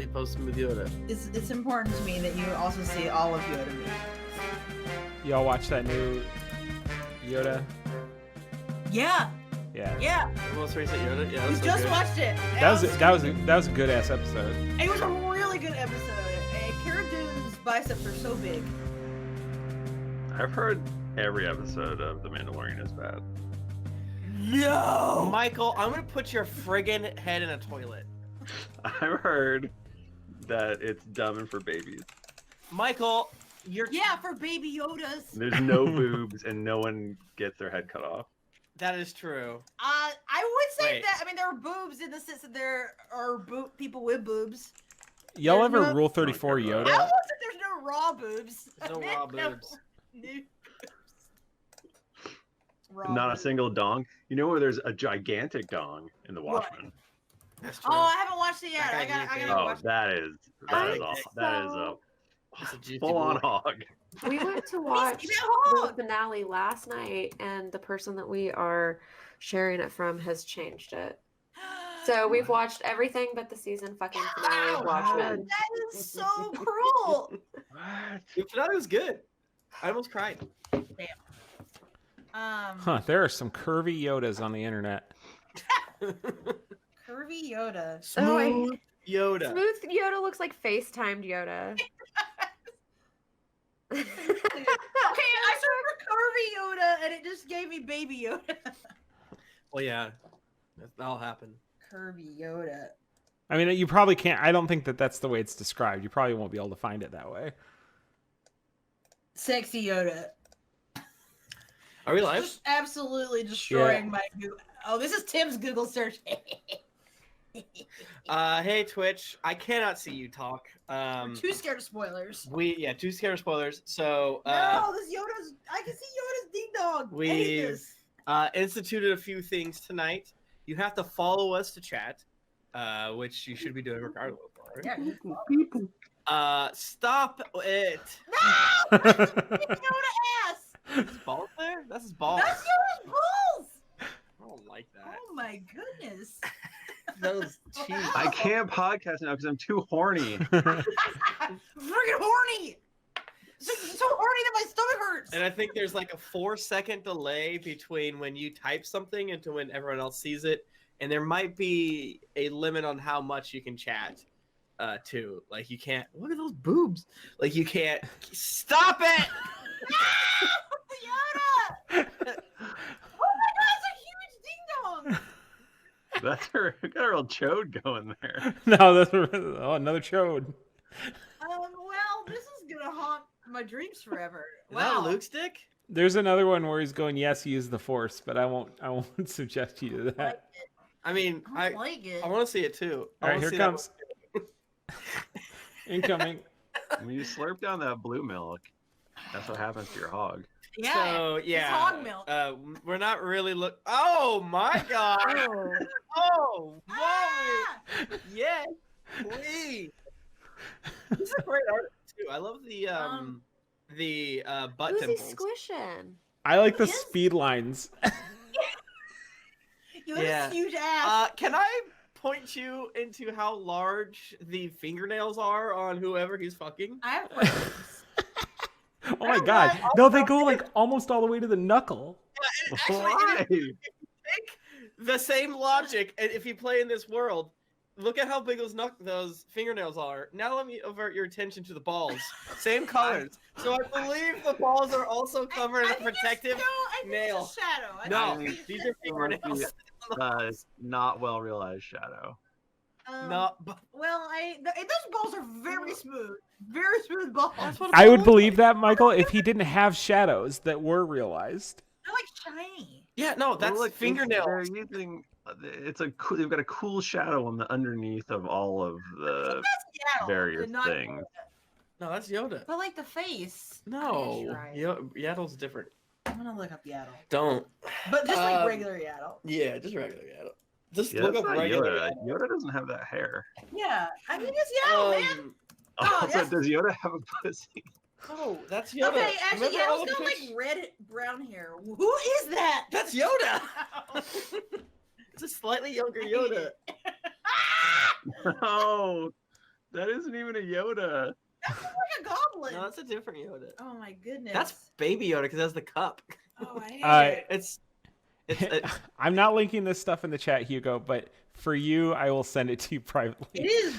he posts him with Yoda. It's important to me that you also see all of Yoda movies. Y'all watch that new Yoda? Yeah. Yeah. Yeah. The most recent Yoda? Yeah, We that's so just good. watched it. That was a good ass episode. It was a really good episode. Cara Dune's biceps are so big. I've heard every episode of The Mandalorian is bad. No! Michael, I'm gonna put your friggin' head in a toilet. I've heard that it's dumb and for babies. Michael, you're... Yeah, for baby Yodas. There's no boobs and no one gets their head cut off. That is true. I would say Wait. that, I mean, there are boobs in the sense that there are people with boobs. Y'all There's ever no- Rule 34 I Yoda? don't want that there's no raw boobs. There's no raw boobs. Raw Not a boobs. single dong. You know where there's a gigantic dong in The What? Watchmen? That's true. Oh, I haven't watched it yet. That I guy gotta needs Oh, watch it. that is awesome. That is a That's a juicy full-on boy. hog. We went to watch that the hog. finale last night, and the person that we are sharing it from has changed it. So we've watched everything but the season fucking finale of Watchmen. That is so cruel. What? The finale was good. I almost cried. Huh, there are some curvy Yodas on the internet. Curvy Yoda. Oh, Smooth Yoda. Smooth Yoda looks like FaceTimed Yoda. Okay, I saw curvy Yoda and it just gave me baby Yoda. Well, yeah. That'll happen. Curvy Yoda. I mean, you probably can't. I don't think that that's the way it's described. You probably won't be able to find it that way. Sexy Yoda. Are we live? Just absolutely destroying my Google. Oh, this is Tim's Google search. Hey Twitch, I cannot see you talk. I'm too scared of spoilers. Too scared of spoilers. So No, this Yoda's. I can see Yoda's ding dong. I hate we've this. instituted a few things tonight. You have to follow us to chat, which you should be doing regardless. Yeah. Stop it. No! That's Yoda ass. His balls there? That's his balls. That's Yoda's balls. I don't like that. Oh my goodness. Those cheeks. I can't podcast now because I'm too horny. Freaking horny. So horny that my stomach hurts. And I think there's like a 4-second delay between when you type something and to when everyone else sees it. And there might be a limit on how much you can chat, too. Like you can't. Look at those boobs. Like you can't. Stop it! Yoda! Oh my god, it's a huge ding dong! That's her. Got a real chode going there. No, that's another chode. Well, this is gonna haunt my dreams forever. Is that a Luke stick? There's another one where he's going, "Yes, use the Force," but I won't suggest you to that. I mean, I don't like it. I want to see it too. All right, here comes. Incoming. When you slurp down that blue milk, that's what happens to your hog. Yeah. So it's yeah, hog milk. we're not really look. Oh my god! Oh, whoa! Ah! Yes, please. This is a great art too. I love the butt Who's he dimples. squishing? I like the Yes. speed lines. You have Yeah. this huge ass. Can I point you into how large the fingernails are on whoever he's fucking? I have questions. Oh my god! No, they go like almost all the way to the knuckle. Why? Take the same logic, and if you play in this world, look at how big those fingernails are. Now let me avert your attention to the balls. Same colors. So I believe the balls are also covered in a protective nail. It's a shadow. I No, think it's these a are fingernails. Not well realized shadow. shadow. Not. Well, those balls are very smooth. Very smooth balls. That's what I would believe that, Michael, if he didn't have shadows that were realized. They're like shiny. Yeah, no, that's Well, look, fingernails. They're using. They've got a cool shadow on the underneath of all of the That's Yaddle, various and not things. Yoda. No, that's Yoda. But like the face. No, Right. Yaddle's different. I'm gonna look up Yaddle. Don't. But just like Um, regular Yaddle. Yeah, just regular Yaddle. Just Yeah, look that's up not regular Yoda. Yaddle. Yoda doesn't have that hair. Yeah. I mean, it's Yaddle, man. Oh, Also, that's- does Yoda have a pussy? No, that's Yoda. Okay, actually, Remember all Yaddle's the got like pictures? red, brown hair. Who is that? That's Yoda. It's a slightly younger Yoda. Oh, That isn't even a Yoda. That's like a goblin. No, that's a different Yoda. Oh my goodness. That's Baby Yoda because that's the cup. Oh, I hate it. It's I'm not linking this stuff in the chat, Hugo, but for you, I will send it to you privately. It is.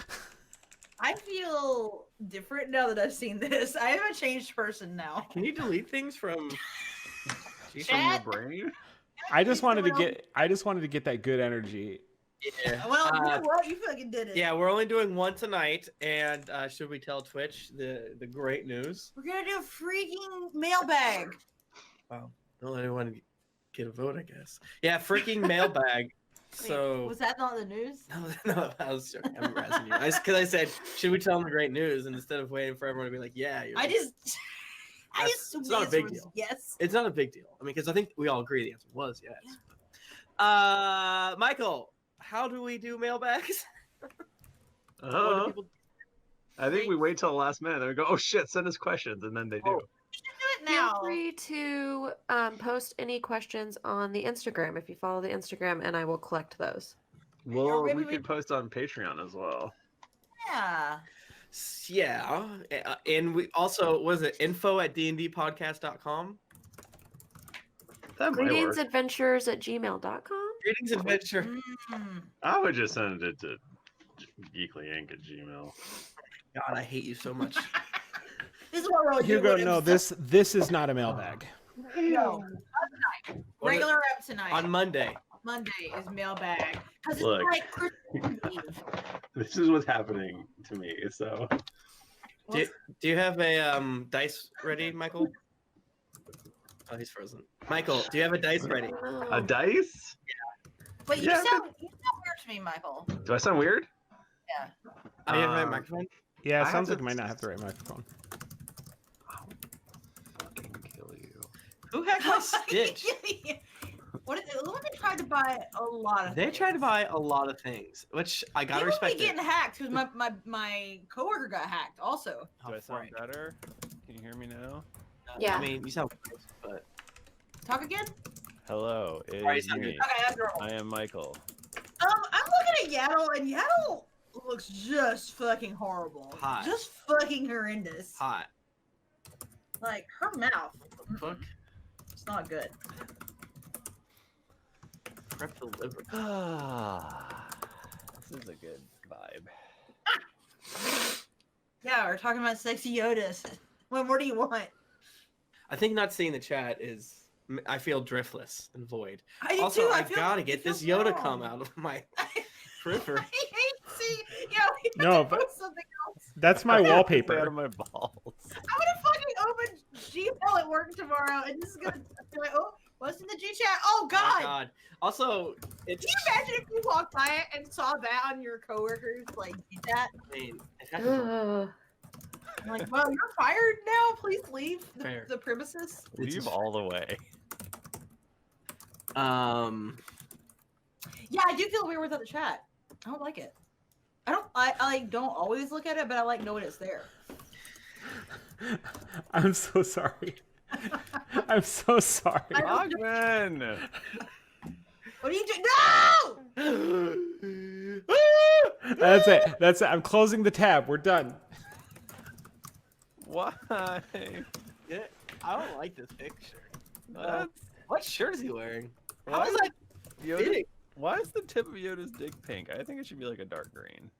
I feel different now that I've seen this. I am a changed person now. Can you delete things from? From your Chat. brain? I just wanted to get that good energy. Yeah. Well, you know what? You fucking did it. Yeah, we're only doing one tonight, and should we tell Twitch the great news? We're gonna do a freaking mailbag. Wow, don't let anyone get a vote, I guess. Yeah, freaking mailbag. So Was that not the news? no, I was joking. I'm razzing you. Because I said, should we tell them the great news? And instead of waiting for everyone to be like, yeah, you're I right. assume it's not the a big answer was deal. yes. It's not a big deal. I mean, because I think we all agree the answer was yes. Michael, how do we do mailbags? What do Uh, people- I think we wait till the last minute. Then we go, oh shit, send us questions, and then they do. You should do it Feel now. free to post any questions on the Instagram if you follow the Instagram, and I will collect those. Well, maybe we we- could post on Patreon as well. Yeah. Yeah, and we also was it info@dndpodcast.com. That might Greetings work. adventures at gmail.com. Greetings adventure. Mm. I would just send it to GeeklyInc at Gmail. God, I hate you so much. This is what we're all Hugo, doing. no, this is not a mailbag. No. What is- Regular up tonight. on Monday. Monday is mailbag. Because it's Look. like Christmas Eve. This is what's happening to me. So Do you have a dice ready, Michael? Oh, he's frozen. Michael, do you have a dice ready? Oh. a dice? But you Yeah, sound weird to me, Michael. Do I sound weird? Oh, you have a Um, microphone? Yeah, it I sounds have like you to- might not have the right microphone. I'll fucking kill you. Who hacked my Stitch? What is it? Women tried to buy a lot of They things. tried to buy a lot of things, which I gotta People respect be it. getting hacked because my coworker got hacked also. Oh, Do I sound right. better? Can you hear me now? Yeah. I mean, you sound close, but Talk again? Hello, it Alright, is sound me. good. Okay, that's normal. I am Michael. I'm looking at Yaddle, and Yaddle looks just fucking horrible. Hot. Just fucking horrendous. hot. Like, her mouth. Fuck. It's not good. Prep the liver. This is a good vibe. Yeah, we're talking about sexy Yodas. What more do you want? I think not seeing the chat is. I feel driftless and void. I do Also, too. I feel, gotta it get this feels Yoda wrong. come out of my river. I hate seeing. Yeah, we have No, to but- post something else. That's my Stay out wallpaper. of my balls. I'm gonna fucking open Gmail at work tomorrow, and this is gonna be like, oh, what's in the G chat? Oh Oh, God! God. Also, it's. Can you imagine if you walked by it and saw that on your coworkers like did that? I mean, it happens. Ugh. I'm like, well, you're fired now. Please leave Fair. the premises. Leave all the way. Yeah, I do feel weird without the chat. I don't like it. I like don't always look at it, but I like knowing it's there. I'm so sorry. I'm so sorry. Bachmann! What are you doing? No! That's it. That's it. I'm closing the tab. We're done. Why? Yeah, I don't like this picture. What? What shirt is he wearing? How Why is is that Yoda? fitting? Why is the tip of Yoda's dick pink? I think it should be like a dark green.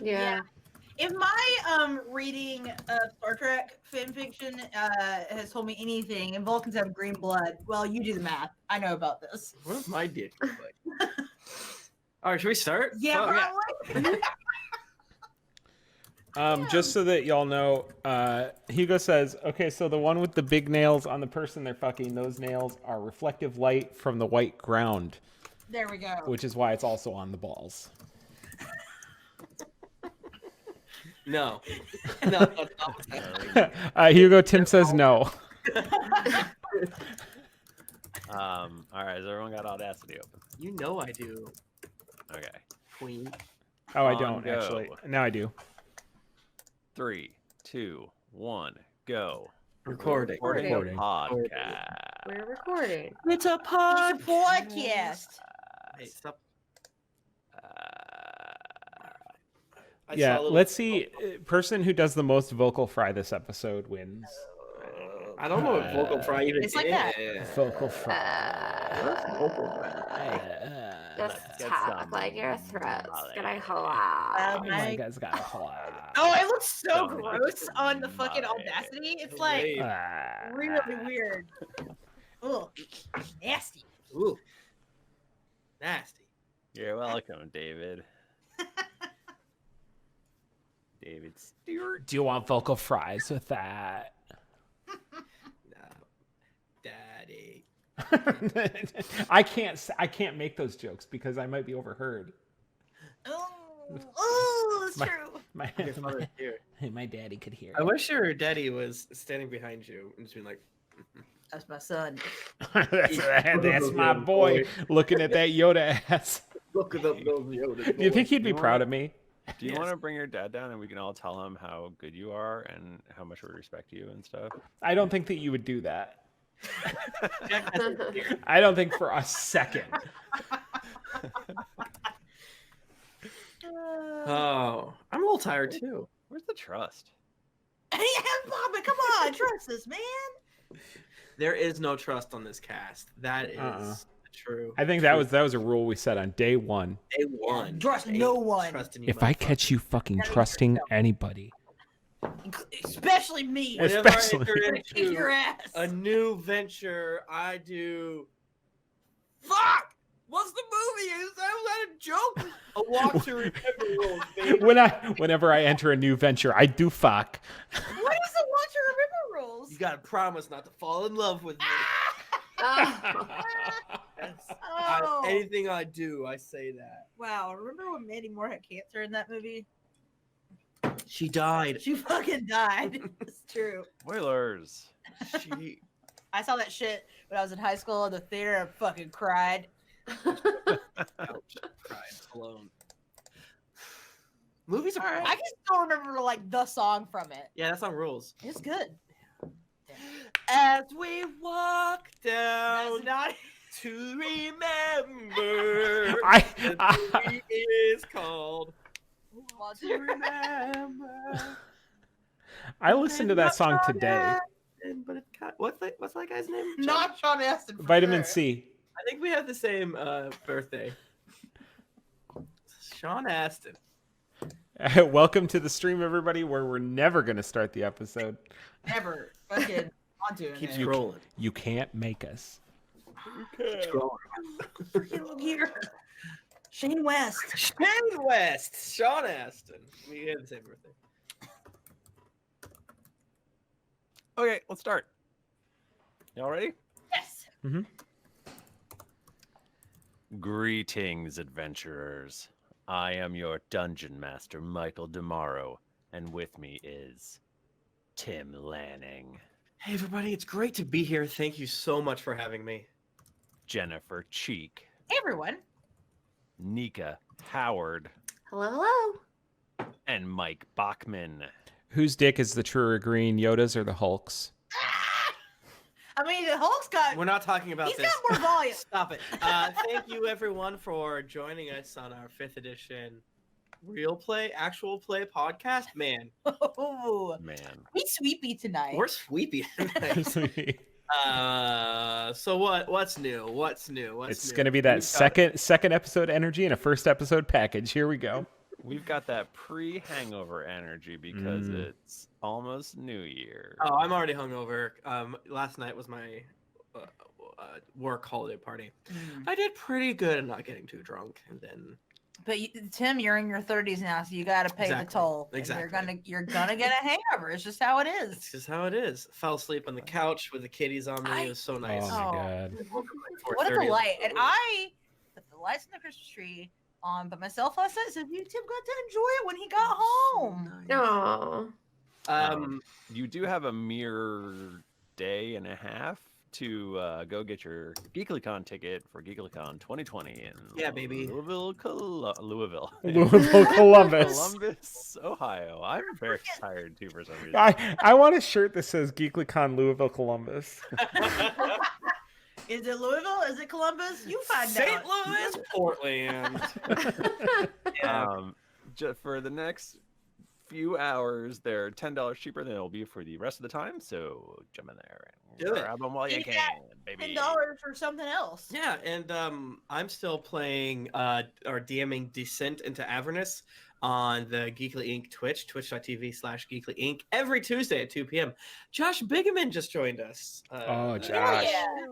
Yeah. If my reading of Star Trek fan fiction has told me anything, and Vulcans have green blood, well, you do the math. I know about this. What does my dick look like? All right, should we start? Yeah, Oh, probably. Just so that y'all know, Hugo says, okay, so the one with the big nails on the person they're fucking, those nails are reflective light from the white ground, There we go. which is why it's also on the balls. No. No, that's not what's happening. Hugo, Tim says no. All right, has everyone got Audacity open? You know I do, Okay. queen. Oh, I On don't, go. actually. Now I do. 3, 2, 1, go. Recording. Recording. Podcast. We're recording. It's a podcast. Hey, stop. Yeah, let's see. Person who does the most vocal fry this episode wins. I don't know what vocal fry even It's like is. that. Vocal fry. What's vocal fry? Just get talk some like your throat's gonna Oh collapse. my God's got a collab. Oh, it looks so Don't gross on the fucking my- Audacity. It's like really weird. Ugh, nasty. Ooh, nasty. You're welcome, David. David Stewart. Do you want vocal fries with that? No, Daddy. I can't make those jokes because I might be overheard. Oh, it's true. Your father's here. My daddy could hear. I wish your daddy was standing behind you and just being like, That's my son. That's my boy looking at that Yoda ass. look at those Yoda. Do you think he'd be You proud want- of me? Do you Yes. want to bring your dad down and we can all tell him how good you are and how much we respect you and stuff? I don't think that you would do that. Jack hasn't here. I don't think for a second. Oh, I'm a little tired too. Where's the trust? Hey, Bobby, come on, trust us, man. There is no trust on this cast. That is Uh-uh. true. I think that was a rule we set on day one. Day one. Trust Ain't no one. trusting you, If I motherfucker. catch you fucking That means trusting yourself. anybody, Especially me. Yes. Whenever especially- I enter I'm gonna kick your into ass. a new venture, I do. Fuck! What's the movie? Is that a joke? A walk to remember rules, baby. whenever I enter a new venture, I do fuck. What is the watch and remember rules? You gotta promise not to fall in love with me. Oh. Yes. Oh. Anything I do, I say that. Wow, remember when Mandy Moore had cancer in that movie? She died. She fucking died. It's true. Spoilers. She. I saw that shit when I was in high school in the theater and fucking cried. Ouch. Cried alone. Movies are. I can still remember like the song from it. Yeah, that's on rules. It's good. As we walk That's down not to remember, I the movie is called. Want To remember. I listened to that song today. But it's what's that guy's name? not Sean Astin. for Vitamin sure. C. I think we have the same birthday. Sean Astin. Welcome to the stream, everybody, where we're never going to start the episode. Never. Fucking on doing Keep it. scrolling. You can't make us. Keep scrolling. Freaking look here. Shane West. Shane West. Sean Astin. We have the same birthday. Okay, let's start. Y'all ready? Yes. Greetings, adventurers. I am your dungeon master, Michael DiMauro, and with me is Tim Lanning, Hey, everybody. It's great to be here. Thank you so much for having me. Jennifer Cheek, Hey, everyone. Nika Howard, Hello, hello. and Mike Bachmann. Whose dick is the truer green, Yoda's or the Hulk's? I mean, the Hulk's got. We're not talking about He's this. got more volume. Stop it. Thank you, everyone, for joining us on our 5th edition real play, actual play podcast. Man, Oh, Man, we sweepy tonight. we're sweepy tonight. So what's new? What's new? It's going to be that second episode energy and a first episode package. Here we go. we've got that pre-hangover energy because it's almost New Year. Oh, I'm already hungover. Last night was my work holiday party. I did pretty good at not getting too drunk, and then But Tim, you're in your 30s now, so you got to pay the Exactly. toll. And Exactly. You're gonna get a hangover. It's just how it it's is. just how it is. Fell asleep on the couch with the kitties on me. It was so nice. Oh my Oh. god. What a 4:30. delight! And I put the lights in the Christmas tree on by myself last night. So you Tim got to enjoy it when he got home. No. You do have a mere day and a half to go get your GeeklyCon ticket for GeeklyCon 2020 in Yeah, baby. Louisville, Louisville, Columbus. Columbus, Ohio. I'm very tired too for some reason. I want a shirt that says GeeklyCon Louisville, Columbus. Is it Louisville? Is it Columbus? You find St. out. Louis, Portland. Yeah. for the next few hours. They're $10 cheaper than it'll be for the rest of the time. So jump in there and Do it. grab them while you Yeah, can, baby. $10 for something else. Yeah, and I'm still playing or DMing Descent into Avernus on the GeeklyInc Twitch, twitch.tv/GeeklyInc, every Tuesday at 2 p.m. Josh Bigeman just joined us. Oh, Josh.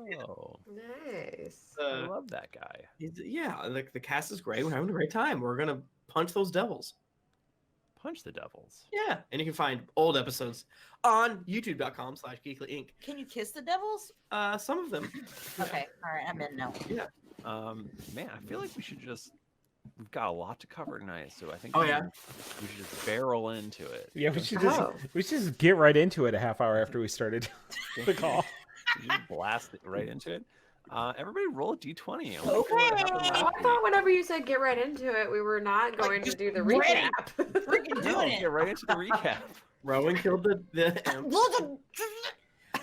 Yeah. Oh, Nice. I love that guy. Yeah, the cast is great. We're having a great time. We're gonna punch those devils. Punch the devils. Yeah, and you can find old episodes on youtube.com/GeeklyInc. Can you kiss the devils? Some of them. Okay, all right, I'm in now. Man, I feel like we've got a lot to cover tonight, so I think Oh, we yeah? should just barrel into it. Yeah, we should Oh. just get right into it a half hour after we started the call. We just blast it right into it. Everybody roll a d20. I thought whenever you said get right into it, we were not going to do the ready. recap. Freaking doing it. Get right into the recap. Rowan killed the imp.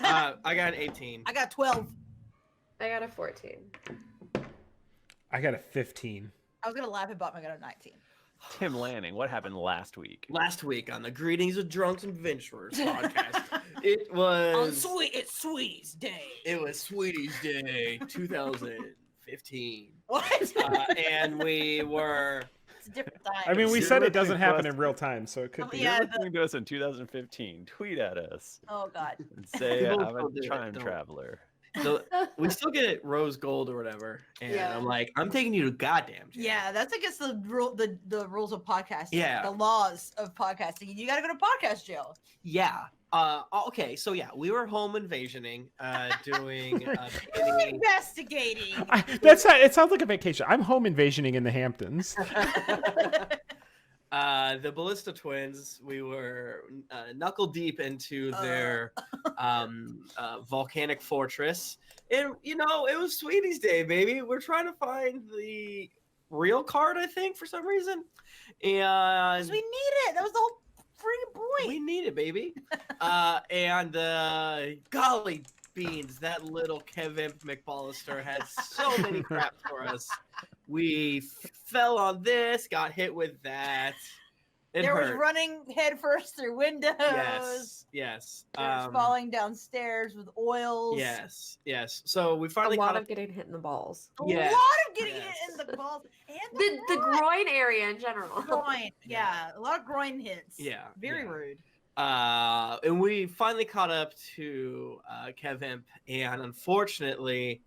I got an 18. I got 12. I got a 14. I got a 15. I was gonna laugh at Bachmann. I got a 19. Tim Lanning, what happened last week? Last week on the Greetings of Drunks and Adventurers podcast, it was It's Sweetie's Day. It was Sweetie's Day 2015. What? And we were It's a different time. I mean, we You're said it listening doesn't to happen us. in real time, so it could be. Yeah. You're listening to us in 2015. Tweet at us Oh God. and say People I'm still do a it, time don't. traveler. so we still get rose gold or whatever, and Yeah. I'm like, I'm taking you to goddamn jail. Yeah, that's against the rules of podcasting. Yeah. The laws of podcasting. You got to go to podcast jail. Yeah. Okay. So yeah, we were home invasioning, doing beginning- Investigating. It sounds like a vacation. I'm home invasioning in the Hamptons. the Ballista twins. We were knuckle deep into their volcanic fortress, and it was Sweetie's Day, baby. We're trying to find the real card, I think, for some reason, and 'Cause we need it. That was the whole freaking point. we need it, baby. And golly beans, that little Kevin McBallister had so many crap for us. We fell on this, got hit with that. It There hurt. was running headfirst through windows. Yes. There was falling downstairs with oils. Yes. So we A finally lot caught of up. getting hit in the balls. A Yes, lot of getting yes. hit in the balls and The groin area in general. groin. Yeah, a lot of groin hits. Yeah, Very yeah. rude. And we finally caught up to Kev Imp, and unfortunately,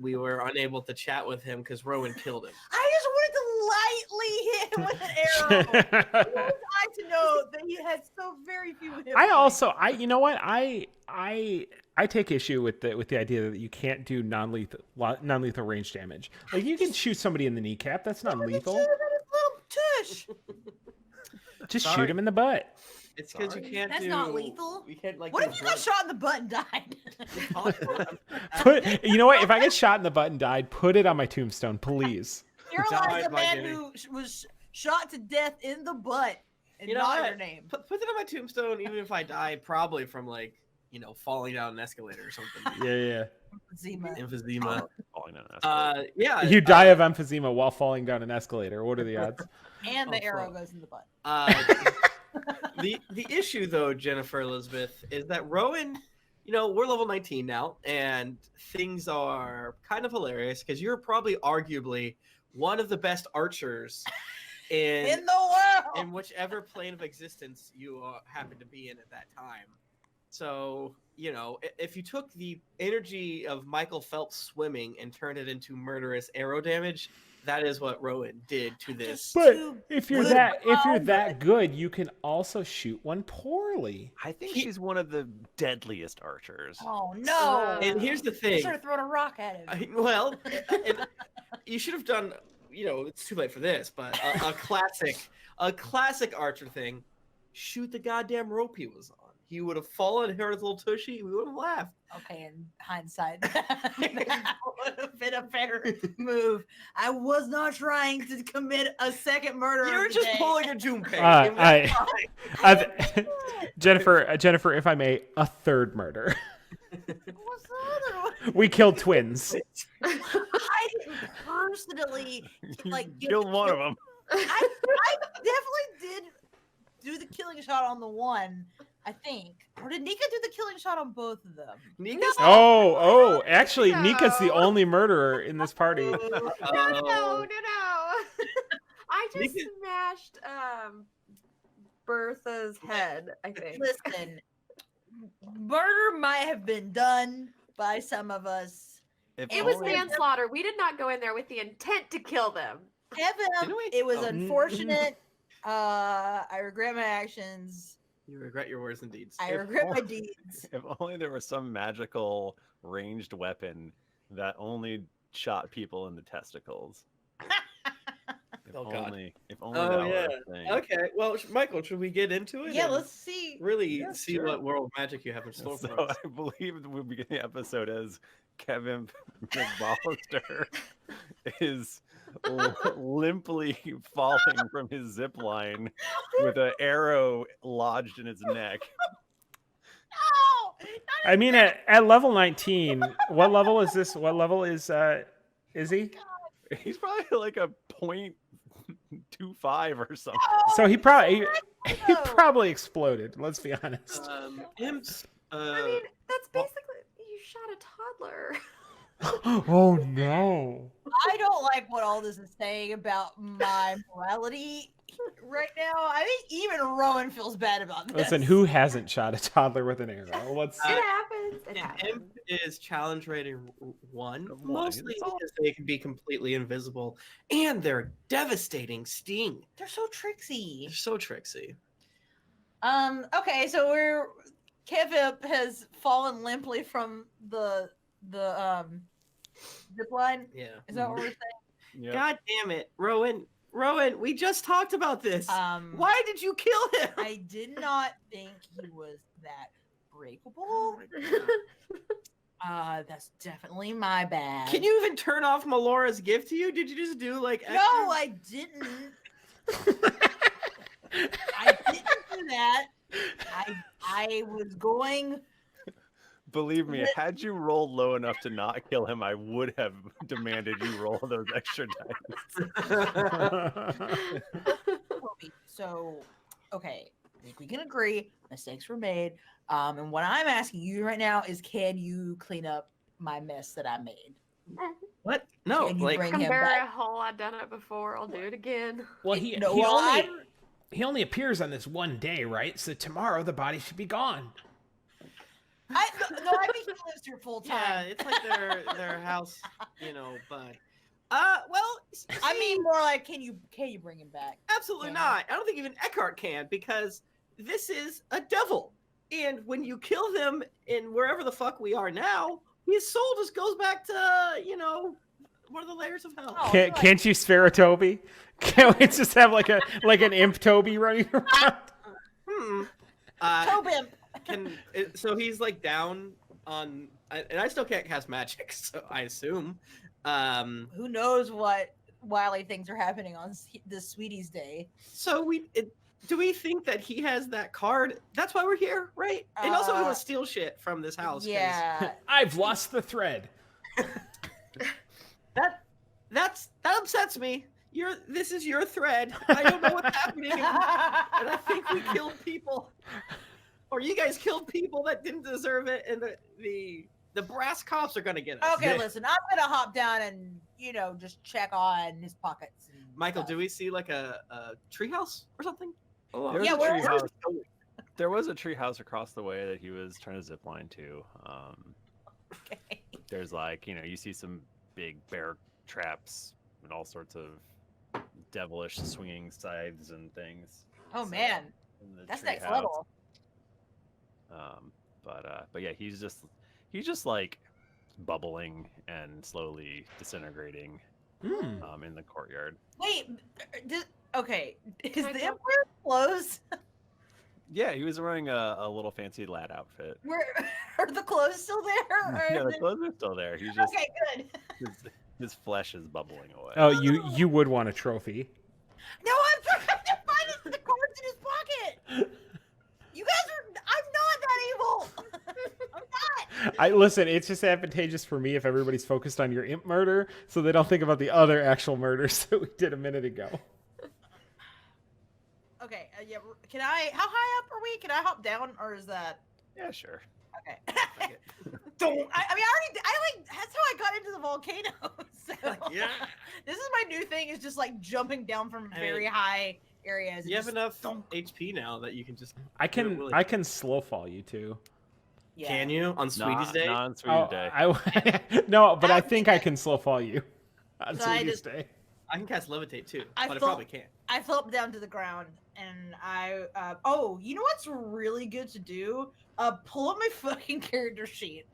we were unable to chat with him because Rowan killed him. I just wanted to lightly hit him with an arrow. I wanted to know that he had so very few hit points. You know what? I take issue with the idea that you can't do non-lethal range damage. Like you can shoot somebody in the kneecap. That's non-lethal. Shoot him in his little tush. Just Sorry. shoot him in the butt. It's because you Sorry. can't That's do. not lethal. You can't like. What do if you got blood- shot in the butt and died? It's possible. You know what? If I get shot in the butt and died, put it on my tombstone, please. Paralyzed Died a by man getting- who was shot to death in the butt and You know not what? your name. Put it on my tombstone, even if I die, probably from falling down an escalator or something. Yeah. Zima. Emphysema. Falling down an escalator. Yeah. You die of emphysema while falling down an escalator. What are the odds? And the Oh, arrow fuck. goes in the butt. The issue though, Jennifer Elizabeth, is that Rowan, we're level 19 now, and things are kind of hilarious because you're probably arguably one of the best archers In the world. in whichever plane of existence you happen to be in at that time. So, if you took the energy of Michael Phelps swimming and turned it into murderous arrow damage, that is what Rowan did to this. But Too if you're good. that good, you can also shoot one poorly. I think she's one of the deadliest archers. Oh no! And here's the I thing. should have thrown a rock at him. And you should have done, it's too late for this, but a classic archer thing. Shoot the goddamn rope he was on. He would have fallen, hurt his little tushy. We would have laughed. Okay, in hindsight, that would have been a better move. I was not trying to commit a second murder. You were of the just day. pulling a Junpei. It was fine. Jennifer, if I may, a third murder. What's the other one? We killed twins. I didn't personally give Killed one of the them. I definitely did do the killing shot on the one, I think. Or did Nika do the killing shot on both of them? Nika's Oh, actually, Nika's the No. only murderer in this party. No. I just Nika- smashed Bertha's head, I think. Listen, murder might have been done by some of us. It was only- manslaughter. We did not go in there with the intent to kill them. Kevin, we? it was Oh. unfortunate. I regret my actions. You regret your words and deeds. I regret my deeds. If only there was some magical ranged weapon that only shot people in the testicles. If Oh, God. only, if only Oh, that yeah. were a thing. Okay, well, Michael, should we get into it? Yeah, and let's see. really Yeah, see sure. what world magic you have in store So for us. I believe we begin the episode as Kevin McBallister is limply falling from his zip line with an arrow lodged in his neck. Oh, I mean, at level 19, what level is this? What level is he? He's probably like a 0.25 or something. So he probably no. exploded. Let's be honest. Imps. I mean, that's basically you shot a toddler. Oh no! I don't like what all this is saying about my morality right now. I think even Rowan feels bad about this. Listen, who hasn't shot a toddler with an arrow? Let's. It happens. It An happens. imp is challenge rating 1, One, mostly that's all. because they can be completely invisible, and their devastating sting. They're so tricksy. They're so tricksy. Okay, so Kevip has fallen limply from the zip line. Yeah. Is that what we're saying? Yep. God damn it, Rowan. Rowan, we just talked about this. Why did you kill him? I did not think he was that breakable. That's definitely my bad. Can you even turn off Melora's gift to you? Did you just do like extra? No, I didn't. I didn't do that. I was going. Believe me, had you rolled low enough to not kill him, I would have demanded you roll those extra dice. Toby, so, okay, I think we can agree mistakes were made. And what I'm asking you right now is, can you clean up my mess that I made? What? No, Can you like bring Can him bear back? a hole. I've done it before. I'll do it again. Well, No, well, he only appears on this one day, right? So tomorrow the body should be gone. No, I think he lives here full yeah, time. it's like their house, but well, I see, mean, more like, can you bring him back? absolutely Yeah. not. I don't think even Eckhart can, because this is a devil, and when you kill him in wherever the fuck we are now, his soul just goes back to one of the layers of hell. Oh, Can't you spare a Toby? Can't we just have like an imp Toby running around? Tobim. So he's like down on, and I still can't cast magic, so I assume. Who knows what wily things are happening on this Sweetie's Day? So do we think that he has that card? That's why we're here, right? And also we want to steal shit from this house. 'cause Yeah. I've lost the thread. that upsets me. This is your thread. I don't know what's happening, and I think we killed people, or you guys killed people that didn't deserve it, and the brass cops are gonna get us. Okay, listen, I'm gonna hop down and just check on his pockets. And Michael, stuff. do we see like a treehouse or something? Oh, There was Yeah, a where- treehouse. There was a treehouse across the way that he was trying to zip line to. Okay. There's you see some big bear traps and all sorts of devilish swinging scythes and things. Oh So, man, in the that's next treehouse. level. But yeah, he's just like bubbling and slowly disintegrating in the courtyard. Wait, okay, is Can I the go- Emperor clothes? Yeah, he was wearing a little fancy lad outfit. Where are the clothes still there? Or Yeah, is the it- clothes are still there. He's just Okay, good. his flesh is bubbling away. Oh, you would want a trophy. No, I'm trying to find the cards in his pocket. You guys are. I'm not that evil. I'm not. I listen. It's just advantageous for me if everybody's focused on your imp murder, so they don't think about the other actual murders that we did a minute ago. Can I? How high up are we? Can I hop down, or is that? Yeah, sure. Okay. Don't. I mean, I like. That's how I got into the volcano. So Yeah. This is my new thing. Is just like jumping down from very high areas. You have enough HP now that you can just. I can slow fall you too. Yeah. Can you on Sweetie's Day? Not on Sweetie's Day. No, but I think I can slow fall you on So Sweetie's Day. I can cast levitate too, I but I thought- probably can't. I flop down to the ground, and I. Oh, you know what's really good to do? Pull up my fucking character sheet.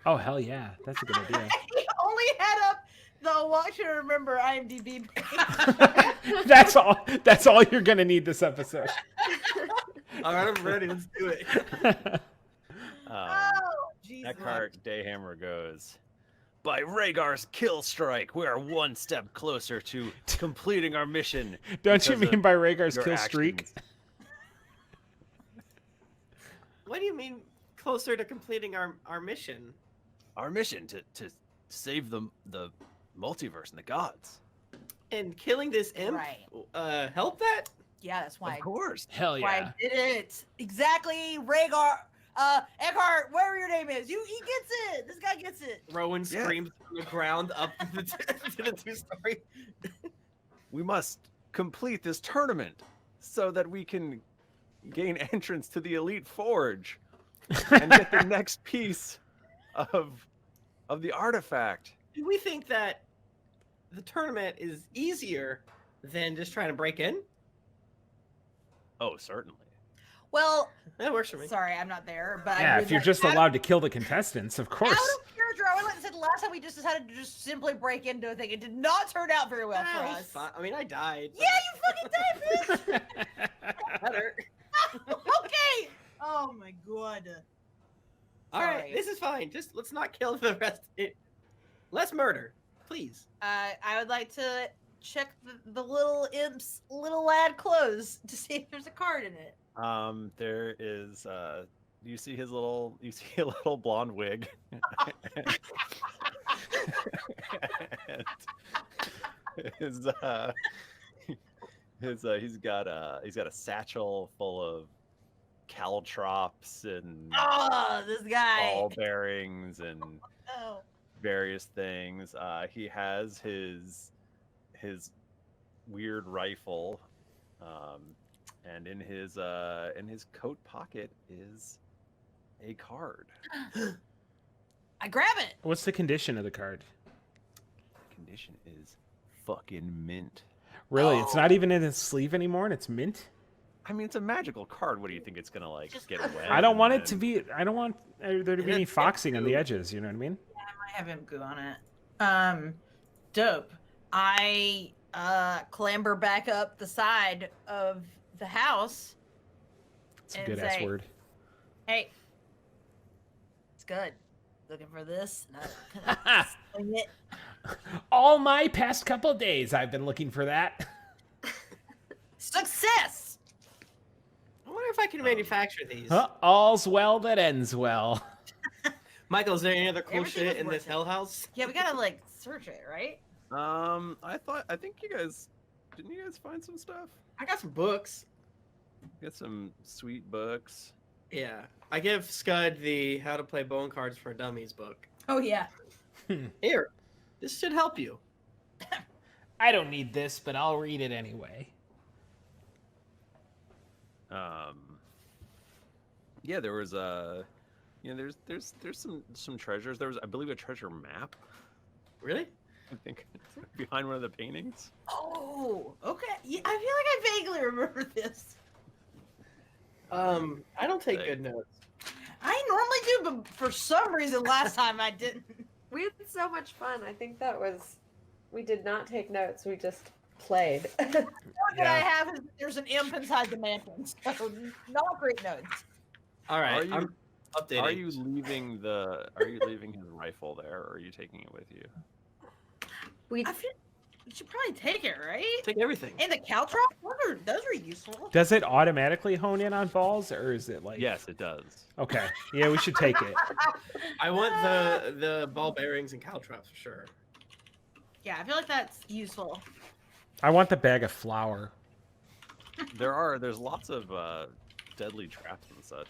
Oh hell yeah, that's a good idea. I only had up the Watch and Remember IMDb page. That's all you're gonna need this episode. All right, I'm ready. Let's do it. Oh, Jesus. Eckhart Dayhammer goes, by Rhaegar's kill strike, we are one step closer to completing our mission. Don't you because mean of by Rhaegar's your kill streak? actions." What do you mean closer to completing our mission? Our mission to save the multiverse and the gods. And killing this imp Right. help that? Yeah, that's why. Of course. Hell Why yeah. I did it. Exactly, Rhaegar. Eckhart, whatever your name is, he gets it. This guy gets it. Rowan Yeah. screams from the ground up to the two-story. We must complete this tournament so that we can gain entrance to the Elite Forge and get the next piece of the artifact. Do we think that the tournament is easier than just trying to break in? Oh, certainly. Well, That works for me. sorry, I'm not there, but Yeah, I if you're just allowed to kill the contestants, of course. Out of character, I would like to say the last time we just decided to just simply break into a thing. It did not turn out very well for Ah, it was us. fine. I mean, I died. Yeah, you fucking died, bitch. Better. Okay. Oh my god. All right, Sorry. this is fine. Just let's not kill the rest. Let's murder, please. I would like to check the little imp's little lad clothes to see if there's a card in it. There is you see a little blonde wig. And he's got a satchel full of caltrops and Oh, this guy. ball bearings and Oh. various things. He has his weird rifle, and in his coat pocket is a card. I grab it. What's the condition of the card? Condition is fucking mint. Really, it's not even in its sleeve anymore, and it's mint. I mean, it's a magical card. What do you think it's gonna like Just- get away? I don't want it to be. I don't want there to be any It's foxing on the too. edges. You know what I mean? I have imp goo on it. Dope. I clamber back up the side of the house. It's a And good ass say- word. Hey, it's good. Looking for this? No. Sling it. All my past couple days, I've been looking for that. Success. I wonder if I can manufacture these. All's well that ends well. Michael, is there any other cool Everything shit was in this worth it. hell house? Yeah, we gotta like search it, right? I think you guys didn't you guys find some stuff? I got some books. Get some sweet books. Yeah, I give Scud the How to Play Bonecard for Dummies book. Oh yeah. Here, this should help you. I don't need this, but I'll read it anyway. Yeah, there was there's some treasures. There was, I believe, a treasure map. Really? I think behind one of the paintings. Oh, okay. Yeah, I feel like I vaguely remember this. I don't take Hey. good notes. I normally do, but for some reason last time I didn't. We had so much fun. I think we did not take notes. We just played. What that I have is there's an imp inside the mansion, so not great notes. All right, Are you- I'm updating. Are you leaving his rifle there, or are you taking it with you? We I feel you should probably take it, right? take everything? And the caltrop, those are useful. Does it automatically hone in on balls, or is it like? Yes, it does. Okay. Yeah, we should take it. I want the ball bearings and caltrops for sure. Yeah, I feel like that's useful. I want the bag of flour. There's lots of deadly traps and such.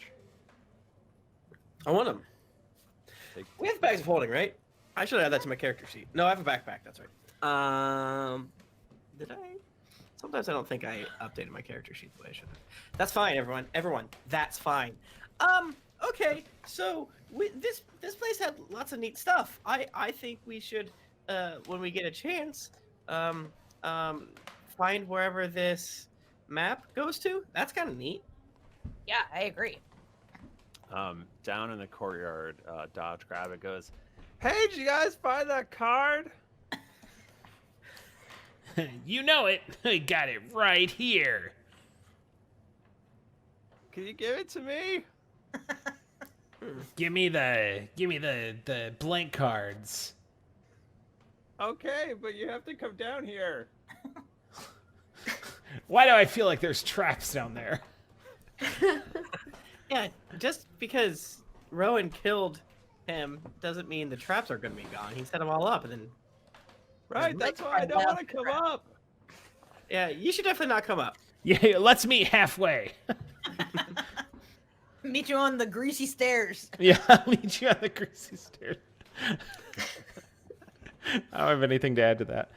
I want them. Take- We have bags of holding, right? I should add that to my character sheet. No, I have a backpack. That's right. Did I? Sometimes I don't think I updated my character sheet the way I should have. That's fine, everyone. Everyone, that's fine. Okay. So this place had lots of neat stuff. I think we should, when we get a chance, find wherever this map goes to. That's kind of neat. Yeah, I agree. Down in the courtyard, Dodge Rabbit goes, "Hey, did you guys find that card?" You know it. I got it right here. Can you give it to me? Give me the blank cards. Okay, but you have to come down here. Why do I feel like there's traps down there? Yeah, just because Rowan killed him doesn't mean the traps are going to be gone. He set them all up, and then Right, that's why I don't want to come up. yeah, you should definitely not come up. Yeah, let's meet halfway. Meet you on the greasy stairs. Yeah, I'll meet you on the greasy stairs. I don't have anything to add to that.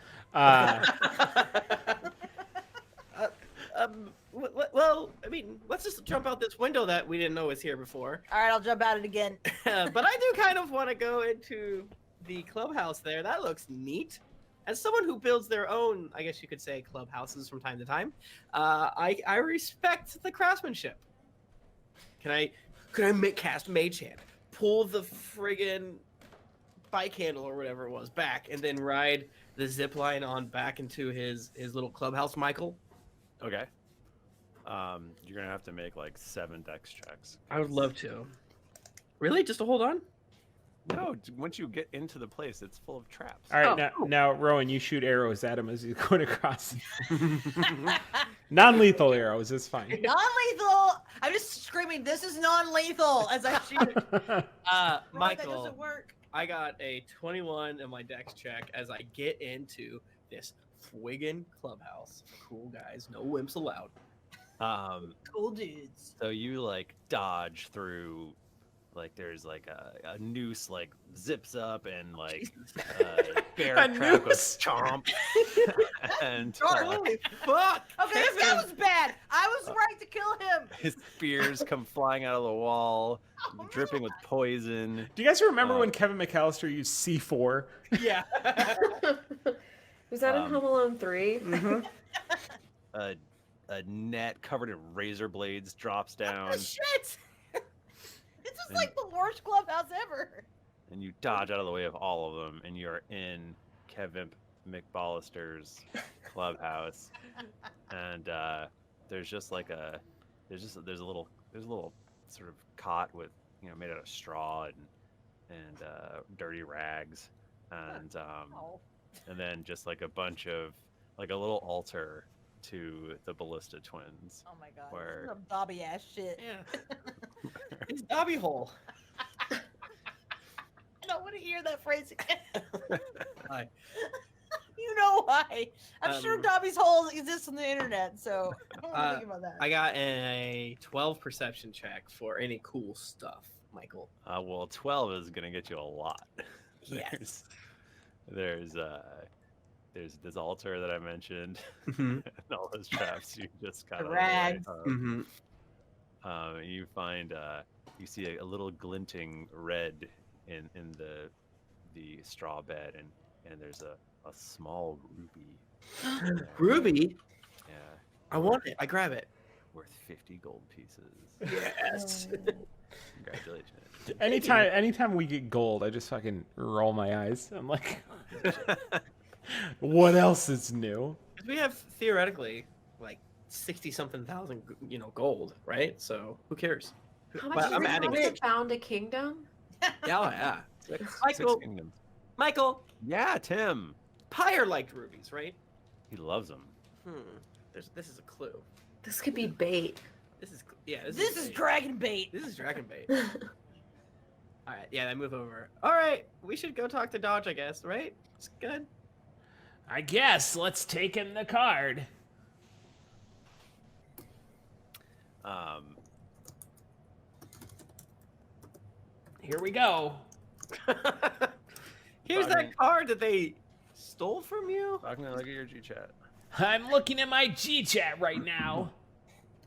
Well, I mean, let's just jump out this window that we didn't know was here before. All right, I'll jump out it again. But I do kind of want to go into the clubhouse there. That looks neat. As someone who builds their own, I guess you could say, clubhouses from time to time, I respect the craftsmanship. Can I cast Mage Hand, pull the friggin' bike handle or whatever it was back, and then ride the zip line on back into his little clubhouse, Michael? Okay. You're gonna have to make like 7 dex checks. I would love to. Really? Just to hold on? No, once you get into the place, it's full of traps. All right, now, Rowan, you shoot arrows at him as he's going across. Non-lethal arrows is fine. Non-lethal. I'm just screaming. This is non-lethal as I shoot. That Michael, doesn't work. I got a 21 in my dex check as I get into this friggin' clubhouse. Cool guys, no wimps allowed. Cool dudes. So you like dodge through, like there's like a noose like zips up and like bear A trap goes noose? chomp. And Holy fuck! Okay, that was bad. I was right to kill him. his spears come flying out of the wall, dripping with poison. Do you guys remember when Kevin McAllister used C4? Yeah. Was that in Home Alone 3? Mm-hmm. A net covered in razor blades drops down, Oh, shit. This is like the worst clubhouse ever. and you dodge out of the way of all of them, and you're in Kevin McBallister's clubhouse. And there's just like there's a little sort of cot with, you know, made out of straw and dirty rags, and then just like a bunch of like a little altar to the Ballista twins. Oh my god. Where- This is some Dobby ass shit. Yeah. It's Dobby hole. I don't want to hear that phrase again. Hi. You know why. I'm sure Um, Dobby's hole exists on the internet, so I don't want to think about that. I got a 12 perception check for any cool stuff, Michael. Well, 12 is gonna get you a lot. Yes. There's this altar that I mentioned, Mhm. and all those traps you just got. The rags. Mhm. You find you see a little glinting red in the straw bed, and there's a small ruby. there. Ruby, Yeah, I want it. I grab it. worth 50 gold pieces. Yes. Congratulations. Anytime we get gold, I just fucking roll my eyes. I'm like, what else is new? We have theoretically like 60-something thousand, gold, right? So who cares? How But much I'm is adding it it. to found a kingdom? Yeah, oh, yeah. Six Michael, kingdoms. Michael, Yeah, Tim. Pyre liked rubies, right? He loves them. This is a clue. This could be bait. This is This is bait. dragon bait. This is dragon bait. All right, yeah, I move over. All right, we should go talk to Dodge, I guess, right? It's good. I guess let's take in the card. Here we go. Here's Bachmann. that card that they stole from you. Bachmann, look at your G chat. I'm looking at my G chat right now.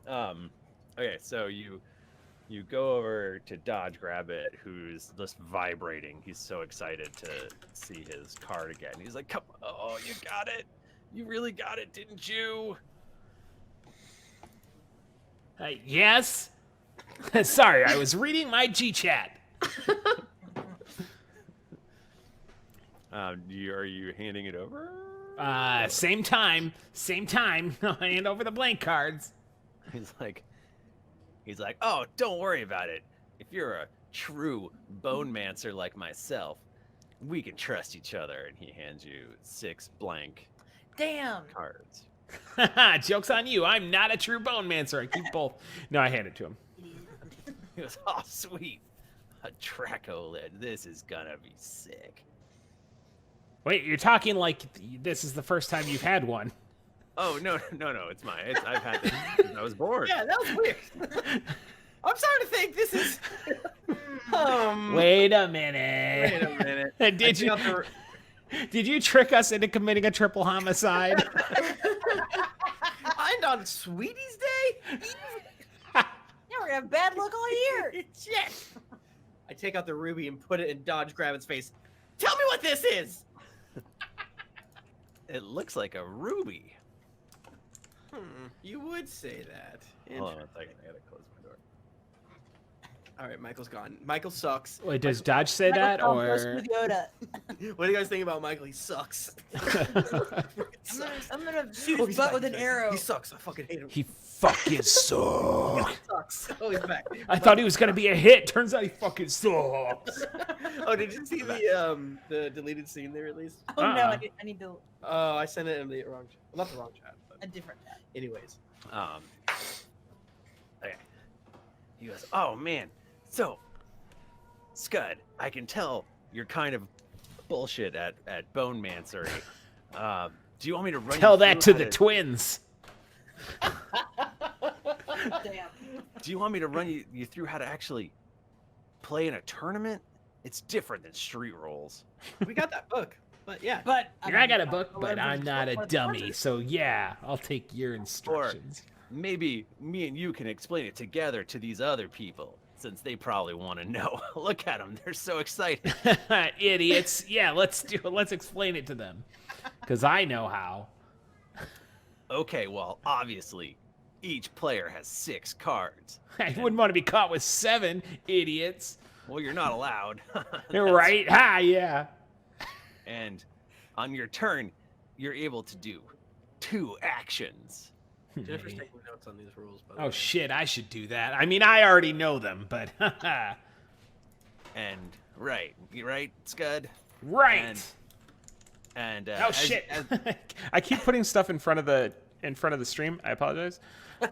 Okay, so you go over to Dodge Rabbit, who's just vibrating. He's so excited to see his card again. He's like, "Come, oh, you got it! You really got it, didn't you?" Yes. Sorry, I was reading my G chat. Are you handing it over? Same time. I'll hand over the blank cards. He's like, "Oh, don't worry about it. If you're a true Bonemancer like myself, we can trust each other." And he hands you 6 blank Damn. cards. Joke's on you. I'm not a true Bonemancer. I keep both. No, I hand it to him. He goes, "Oh, sweet. A Tracolid. This is gonna be sick." Wait, you're talking like this is the first time you've had one. Oh, no, it's mine. I've had this since I was born. Yeah, that was weird. I'm starting to think this is. Wait a minute. Wait a minute. Did you trick us into committing a triple homicide? And on Sweetie's Day? Yeah, we're gonna have bad luck all year. Shit. I take out the ruby and put it in Dodge Grabbit's face. Tell me what this is. It looks like a ruby. You would say that. Hold on a second. I gotta close my door. All right, Michael's gone. Michael sucks. Wait, does Dodge say that Michael or? goes with Yoda. What do you guys think about Michael? He sucks. I'm gonna shoot Oh, his he's butt back. with an arrow. He sucks. I fucking hate him. He fucking sucks. He sucks. Oh, he's back. I thought he was gonna be a hit. Turns out he fucking sucks. Oh, did you see the deleted scene they released? Oh no, I need to Oh, I sent it in the wrong chat. Well, not the wrong chat, but a different tab. anyways. Okay. He goes, "Oh man, so Skud, I can tell you're kind of bullshit at Bonemancery. Do you want me to run? Tell you that through to how the twins. Damn. Do you want me to run you through how to actually play in a tournament? It's different than street rolls." We got that book, but yeah. But I got a book, but I'm not a dummy, so yeah, I'll take your instructions. Maybe me and you can explain it together to these other people, since they probably want to know. Look at them; they're so excited. Idiots. Yeah, let's explain it to them, because I know how. Okay, well, obviously, each player has 6 cards. I wouldn't want to be caught with 7, idiots. Well, you're not allowed. You're right. Ha, yeah. And on your turn, you're able to do 2 actions. Jennifer's taking notes on these rules. By the Oh way. shit, I should do that. I mean, I already know them, but And right, Scud? right. And Oh shit! I keep putting stuff in front of the stream. I apologize. And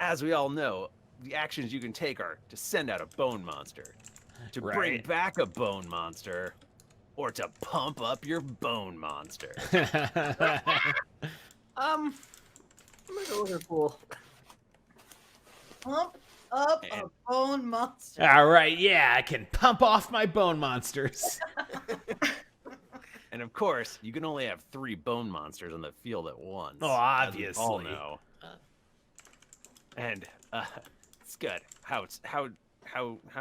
as we all know, the actions you can take are to send out a bone monster, to bring Right. back a bone monster, or to pump up your bone monster. I'm gonna go Liverpool. pump up a bone monster. All right, yeah, I can pump off my bone monsters. And of course, you can only have 3 bone monsters on the field at once. Oh, as we all obviously. know. And Scud, how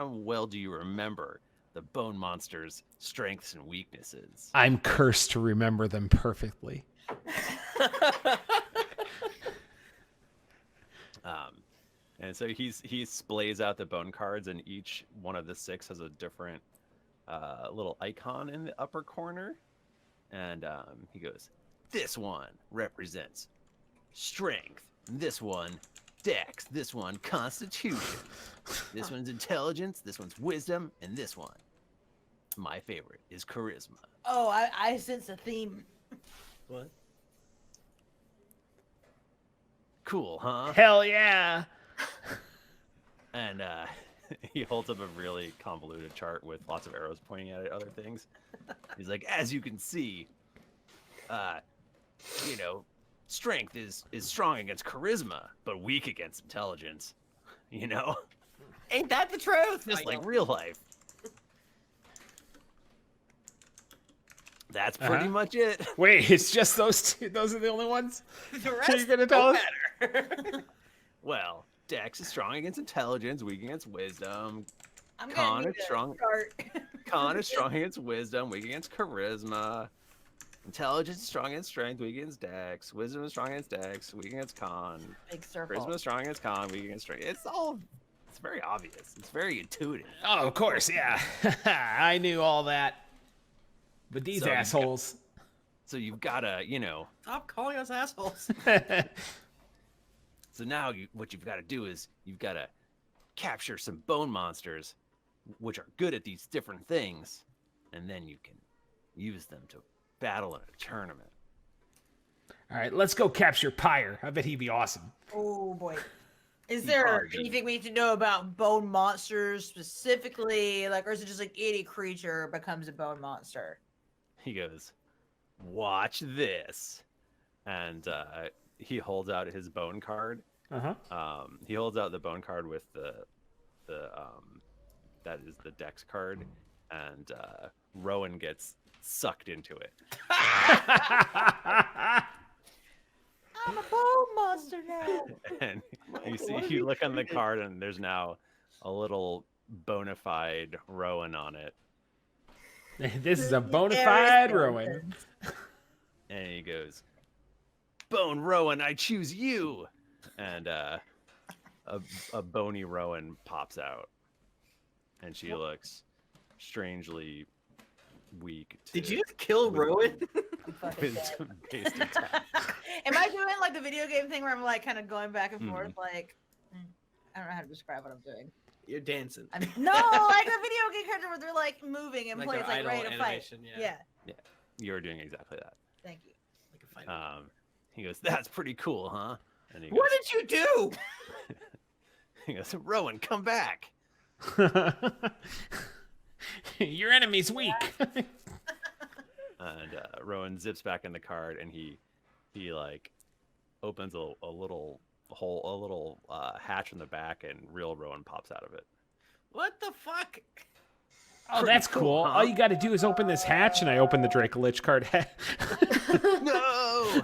well do you remember the bone monster's strengths and weaknesses? I'm cursed to remember them perfectly. And so he splays out the bone cards, and each one of the 6 has a different little icon in the upper corner. And he goes, "This one represents strength. This one, dex. This one, constitution. This one's intelligence. This one's wisdom. And this one, my favorite, is charisma." Oh, I sense a theme. What? Cool, huh? Hell yeah! And he holds up a really convoluted chart with lots of arrows pointing at other things. He's like, "As you can see, strength is strong against charisma, but weak against intelligence. You know, Ain't that the truth? just like real life. That's pretty much it. Wait, it's just those two. Those are the only ones. The Are rest you gonna tell us? matter. Well, Dex is strong against intelligence, weak against wisdom. I'm Con gonna is need to strong. start. Con is strong against wisdom, weak against charisma. Intelligence is strong against strength, weak against Dex. Wisdom is strong against Dex, weak against Con. Big circle. Charisma is strong against Con, weak against strength. It's very obvious. It's very intuitive. Oh, of course, yeah. I knew all that. But these So you got- assholes. So you've got to, Stop calling us assholes. So now what you've got to do is you've got to capture some bone monsters, which are good at these different things, and then you can use them to battle in a tournament. All right, let's go capture Pyre. I bet he'd be awesome. Oh boy. Is He there probably did. anything we need to know about bone monsters specifically? Like, or is it just like any creature becomes a bone monster? He goes, "Watch this," and he holds out his bone card. He holds out the bone card with the that is the Dex card, and Rowan gets sucked into it. I'm a bone monster now. And What did you he look on the do? card, and there's now a little bona fide Rowan on it, This is a bona There is fide no Rowan. sense. and he goes, "Bone Rowan, I choose you," and a bony Rowan pops out, and she looks strangely weak. Did to you just kill Rowan? I'm fucking dead. wisdom-based attack. Am I doing like the video game thing where I'm like kind of going back and Mhm. forth? Like, I don't know how to describe what I'm doing. You're dancing. I mean, no, like the video game character where they're like moving and Like playing, their like ready idle to fight. animation, yeah. You're doing exactly that. Thank you. Like a fight. He goes, "That's pretty cool, huh?" And he What goes, did you do? he goes, "Rowan, come back." Your enemy's weak. And Rowan zips back in the card, and he like opens a little hole, a little hatch in the back, and real Rowan pops out of it. What the fuck? Oh, that's cool. huh? All you got to do is open this hatch, and I open the Dracolich card. No.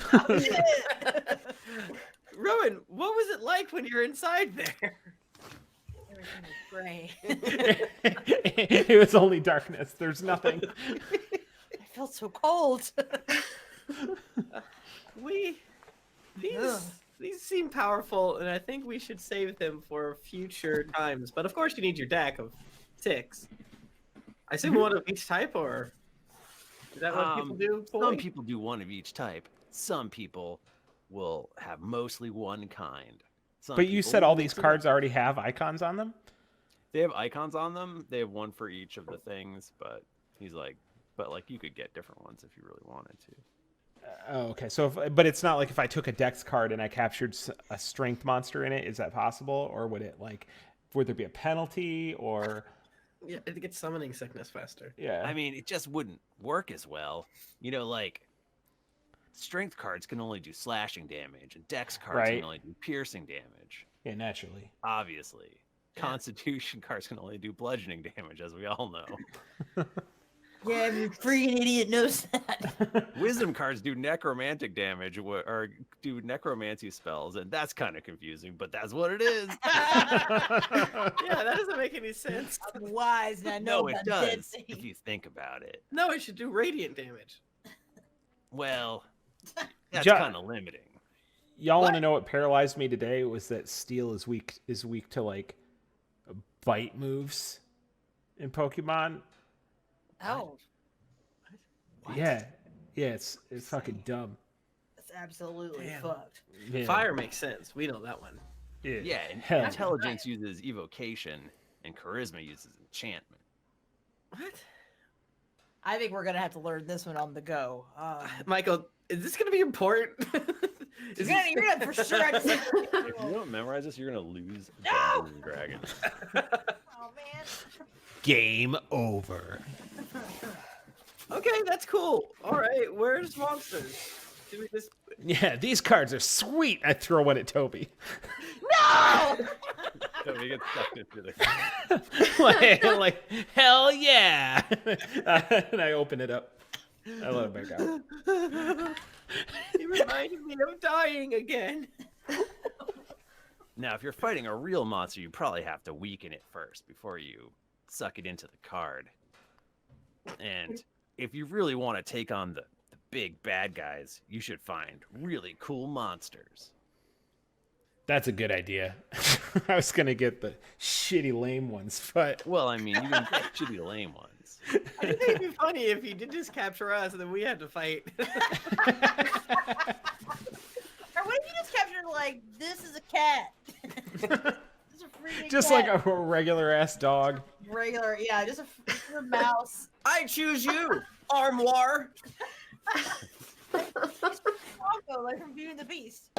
Rowan, what was it like when you were inside there? Everything is gray. It was only darkness. There's nothing. I felt so cold. These seem powerful, and I think we should save them for future times. But of course, you need your deck of 6. I assume one of each type, or is that what people do? Some Boy? people do one of each type. Some people will have mostly one kind. Some But you people said will all mix these it up. cards already have icons on them? They have icons on them. They have one for each of the things, but he's like, you could get different ones if you really wanted to. Oh, okay. So, but it's not like if I took a Dex card and I captured a Strength monster in it, is that possible? Or would there be a penalty or... Yeah, it gets summoning sickness faster. Yeah. I mean, it just wouldn't work as well. Like strength cards can only do slashing damage, and Dex cards Right. can only do piercing damage. Yeah, naturally. Obviously, Yeah. Constitution cards can only do bludgeoning damage, as we all know. Yeah, every freaking idiot knows that. Wisdom cards do necromantic damage or do necromancy spells, and that's kind of confusing, but that's what it is. Yeah, that doesn't make any sense. I'm wise and I know No, it about dead does if things. you think about it. No, it should do radiant damage. Well, that's Ju- kind of limiting. Y'all What? want to know what paralyzed me today? Was that Steel is weak to like bite moves in Pokemon. Oh, Yeah. Yeah, it's fucking dumb. that's absolutely Damn. fucked. Yeah. Fire makes sense. We know that one. Yeah, and Hell. intelligence uses evocation, and charisma uses enchantment. What? I think we're gonna have to learn this one on the go. Michael, is this going to be important? You're gonna for sure. Have to If you don't memorize this, you're gonna lose Dungeons and Dragons. Oh man. Game over. Okay, that's cool. All right, where's monsters? Should we just... Yeah, these cards are sweet. I throw one at Toby. No! So we get sucked into the. like, hell yeah! And I open it up. I let it back out. You reminded me of dying again. Now, if you're fighting a real monster, you probably have to weaken it first before you suck it into the card. And if you really want to take on the big bad guys, you should find really cool monsters. That's a good idea. I was gonna get the shitty lame ones, but Well, I mean, you can get shitty lame ones. I think it'd be funny if you did just capture us and then we had to fight. Or what if you just captured like, this is a cat? This is a freaking just cat. like a regular ass dog. regular, yeah, just a mouse. I choose you, Armoire. Bongo, like from Beauty and the Beast.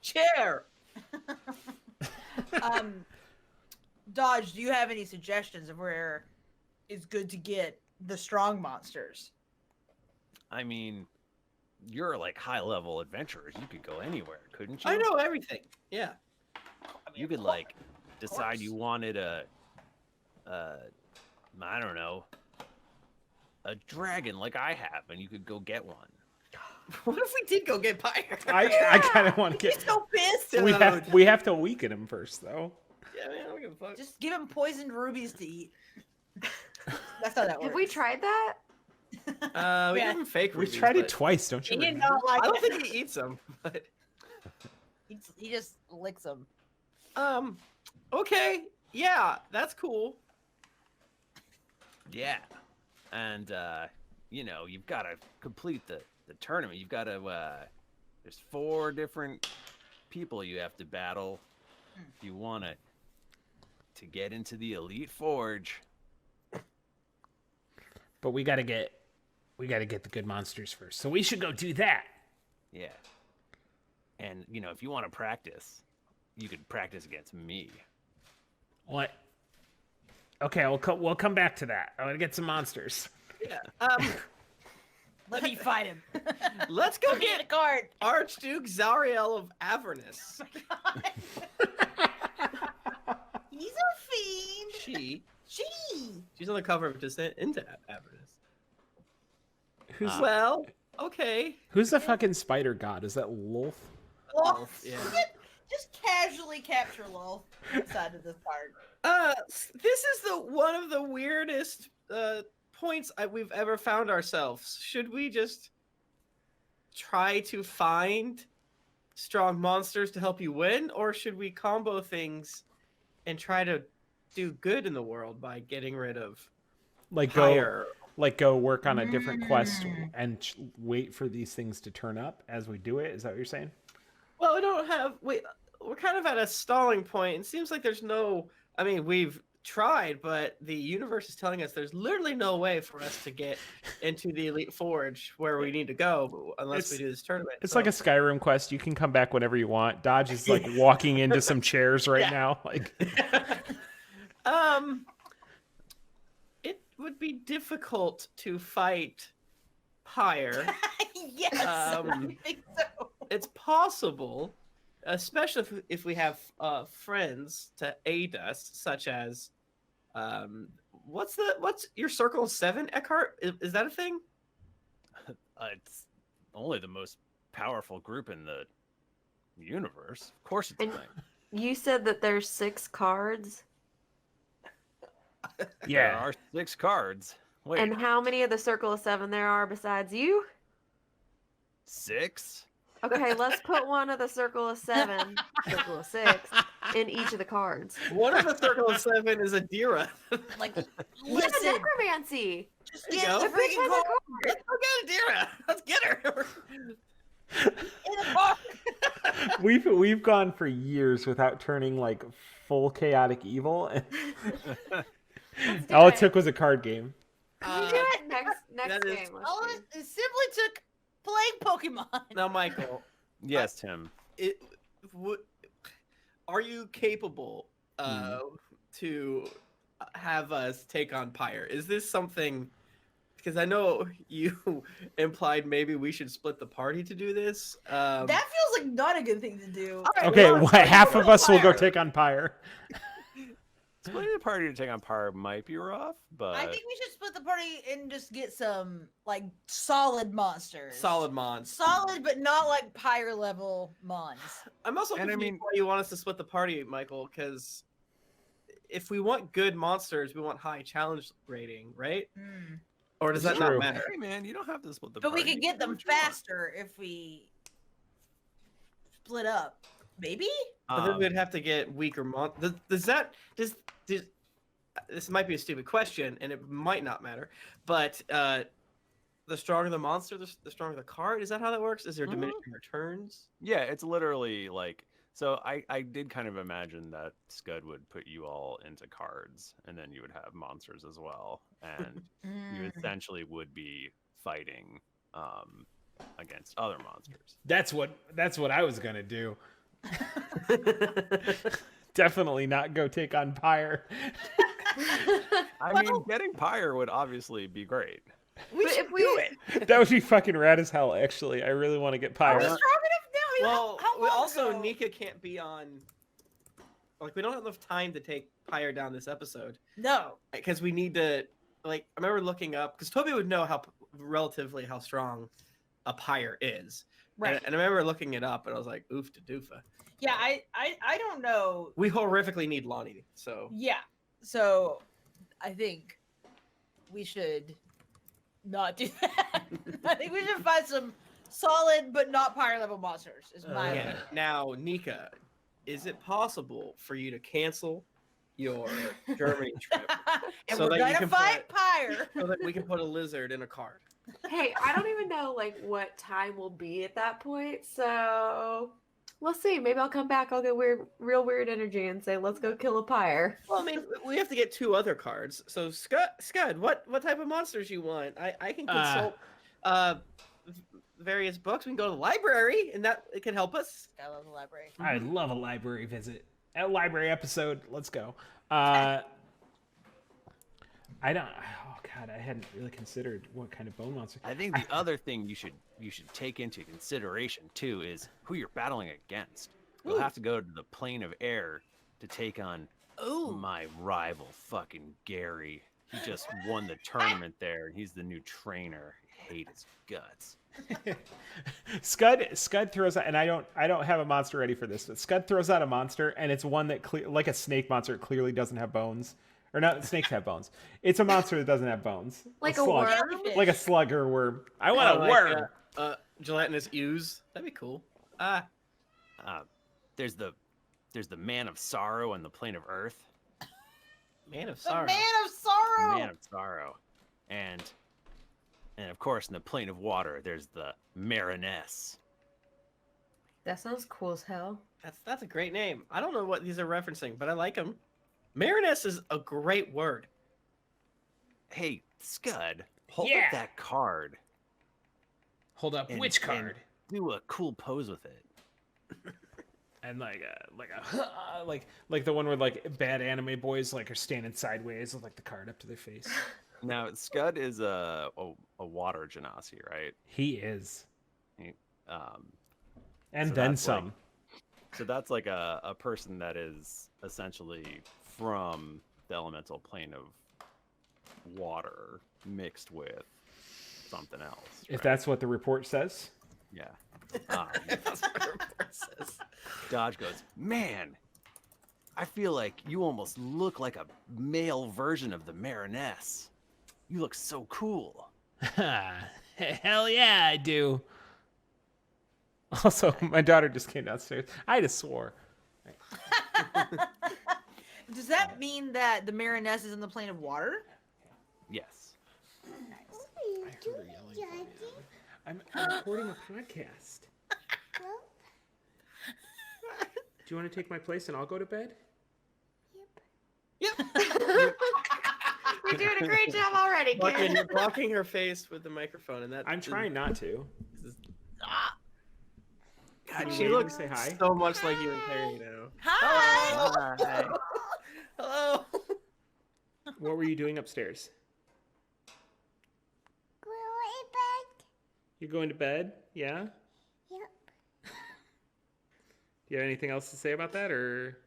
Chair. Dodge, do you have any suggestions of where it's good to get the strong monsters? I mean, you're like high-level adventurers. You could go anywhere, couldn't you? I know everything. Yeah. You could like decide you wanted I don't know, a dragon like I have, and you could go get one. What if we did go get Pyre? I kind of want to He's get. so pissed. We have to weaken him first, though. Yeah, man, I don't give a fuck. Just give him poisoned rubies to eat. That's how that works. Have we tried that? We Yeah. give him fake We rubies, tried it but twice, don't He you? did remember? not like I don't it. think he eats them. But He just licks them. okay, yeah, that's cool. Yeah, and you know, you've got to complete the tournament. You've got to. There's 4 different people you have to battle if you want to get into the Elite Forge. But we gotta get the good monsters first. So we should go do that. Yeah, and you know, if you want to practice, you could practice against me. What? Okay, we'll come back to that. I want to get some monsters. Yeah. Let me fight him. Let's go Get a get card. Archduke Zariel of Avernus. He's a fiend. She's on the cover of Descent into Avernus. Who's Well, okay. who's the fucking spider god? Is that Lolth? Lolth. Yeah. Just casually capture Lolth inside of this card. This is one of the weirdest points we've ever found ourselves. Should we just try to find strong monsters to help you win, or should we combo things and try to do good in the world by getting rid of Pyre? Go work on a different quest and wait for these things to turn up as we do it. Is that what you're saying? Well, we're kind of at a stalling point. It seems like there's no. I mean, we've tried, but the universe is telling us there's literally no way for us to get into the Elite Forge where we need to go unless we do this tournament. It's like a Skyrim quest. You can come back whenever you want. Dodge is like walking into some chairs right now. Like, it would be difficult to fight Pyre. Yes, I think so. It's possible, especially if we have friends to aid us, such as what's your Circle of 7, Eckhart? Is that a thing? It's only the most powerful group in the universe. Of course, it's a And- thing. You said that there's 6 cards. There yeah. are 6 cards. Wait, And how many of the Circle of 7 there are besides you? 6? Okay, let's put one of the Circle of 7, Circle of 6, in each of the cards. One of the Circle of 7 is Adira. Like, Yeah, listen, necromancy. just There you get go. the The bitch freaking has a card card. Let's go get Adira. Let's get her. in the card. We've gone for years without turning like full chaotic evil. And Let's do all it it. took was a card game. Can we do it next that is- game? Let's All see. it simply took playing Pokemon. Now, Michael, Yes, Tim. are you capable to have us take on Pyre? Is this something because I know you implied maybe we should split the party to do this. That feels like not a good thing to do. All right, Okay, well, half of us will go Pyre. take on Pyre. Splitting the party to take on Pyre might be rough, but I think we should split the party and just get some like solid monsters. Solid mons. Solid, but not like Pyre level mons. I'm also And I confused mean- why you want us to split the party, Michael, because if we want good monsters, we want high challenge rating, right? Hmm. Or does that True. not matter? hey man, you don't have to split the But party. we could You get can them do what you want. faster if we split up. Maybe? But then we'd have to get weaker does this might be a stupid question, and it might not matter, but the stronger the monster, the stronger the card. Is that how that works? Is there diminishing returns? Yeah, it's literally like so. I did kind of imagine that Skud would put you all into cards, and then you would have monsters as well, and you Mm. essentially would be fighting against other monsters. That's what I was gonna do. Definitely not go take on Pyre. I mean, getting Pyre would obviously be great. We But should if we- do it. That would be fucking rad as hell. Actually, I really want to get Are we Pyre. strong enough now? Well, How long also ago? Nika can't be on. Like, we don't have enough time to take Pyre down this episode No. because we need to. Like, I remember looking up because Toby would know relatively how strong a Pyre is. Right. And I remember looking it up, and I was like, "Oof to doofa." Yeah, I don't know. We horrifically need Lahni, so Yeah. So I think we should not do that. I think we should find some solid but not Pyre level monsters, is my yeah. opinion. Now, Nika, is it possible for you to cancel your Germany trip And So we're that you gonna can fight Pyre. so that we can put a lizard in a card? Hey, I don't even know like what time will be at that point, so we'll see. Maybe I'll come back. I'll get real weird energy and say, "Let's go kill a pyre." Well, I mean, we have to get 2 other cards. So, Scud, what type of monsters you want? I can consult various books. We can go to the library, and that it can help us. I love the library. I love a library visit. A library episode. Let's go. I don't. Oh God, I hadn't really considered what kind of bone monster. I think the other thing you should take into consideration too is who you're battling against. You'll have to go to the plane of air to take on Ooh. my rival, fucking Gary. He just won the tournament there, and he's the new trainer. I hate his guts. Scud throws out, and I don't have a monster ready for this, but Scud throws out a monster, and it's one that like a snake monster clearly doesn't have bones, or not. Snakes have bones. It's a monster that doesn't have bones, Like a slug, worm? like a slug or worm. I want a Like, worm. Gelatinous ooze. That'd be cool. There's the man of sorrow on the plane of earth. Man of The sorrow. Man of Sorrow. Man of sorrow, and of course in the plane of water there's the Mariness. That sounds cool as hell. That's a great name. I don't know what these are referencing, but I like them. Mariness is a great word. Hey, Scud, hold Yeah. up that card. Hold up, and- which and card? Do a cool pose with it. And like the one where like bad anime boys like are standing sideways with like the card up to their face. Now, Scud is a water genasi, right? He is, Um, and So then that's like- some. so that's like a person that is essentially from the elemental plane of water mixed with something else. If right? that's what the report says. Yeah. That's what the report says. Dodge goes, man, I feel like you almost look like a male version of the Mariness. You look so cool. Hell yeah, I do. Also, my daughter just came downstairs. I just swore. Does that mean that the Mariness is in the plane of water? Yes. I heard her yelling for me. I'm recording a podcast. Do you want to take my place and I'll go to bed? Yep. You're doing a great job already, kid. You're blocking her face with the microphone, and that. I'm trying not to. God, She she waved looks to say hi? so much like you and Carrie now. Hi. Hi. Hello. What were you doing upstairs? You going to bed? Yeah? Yep. Do you have anything else to say about that, or?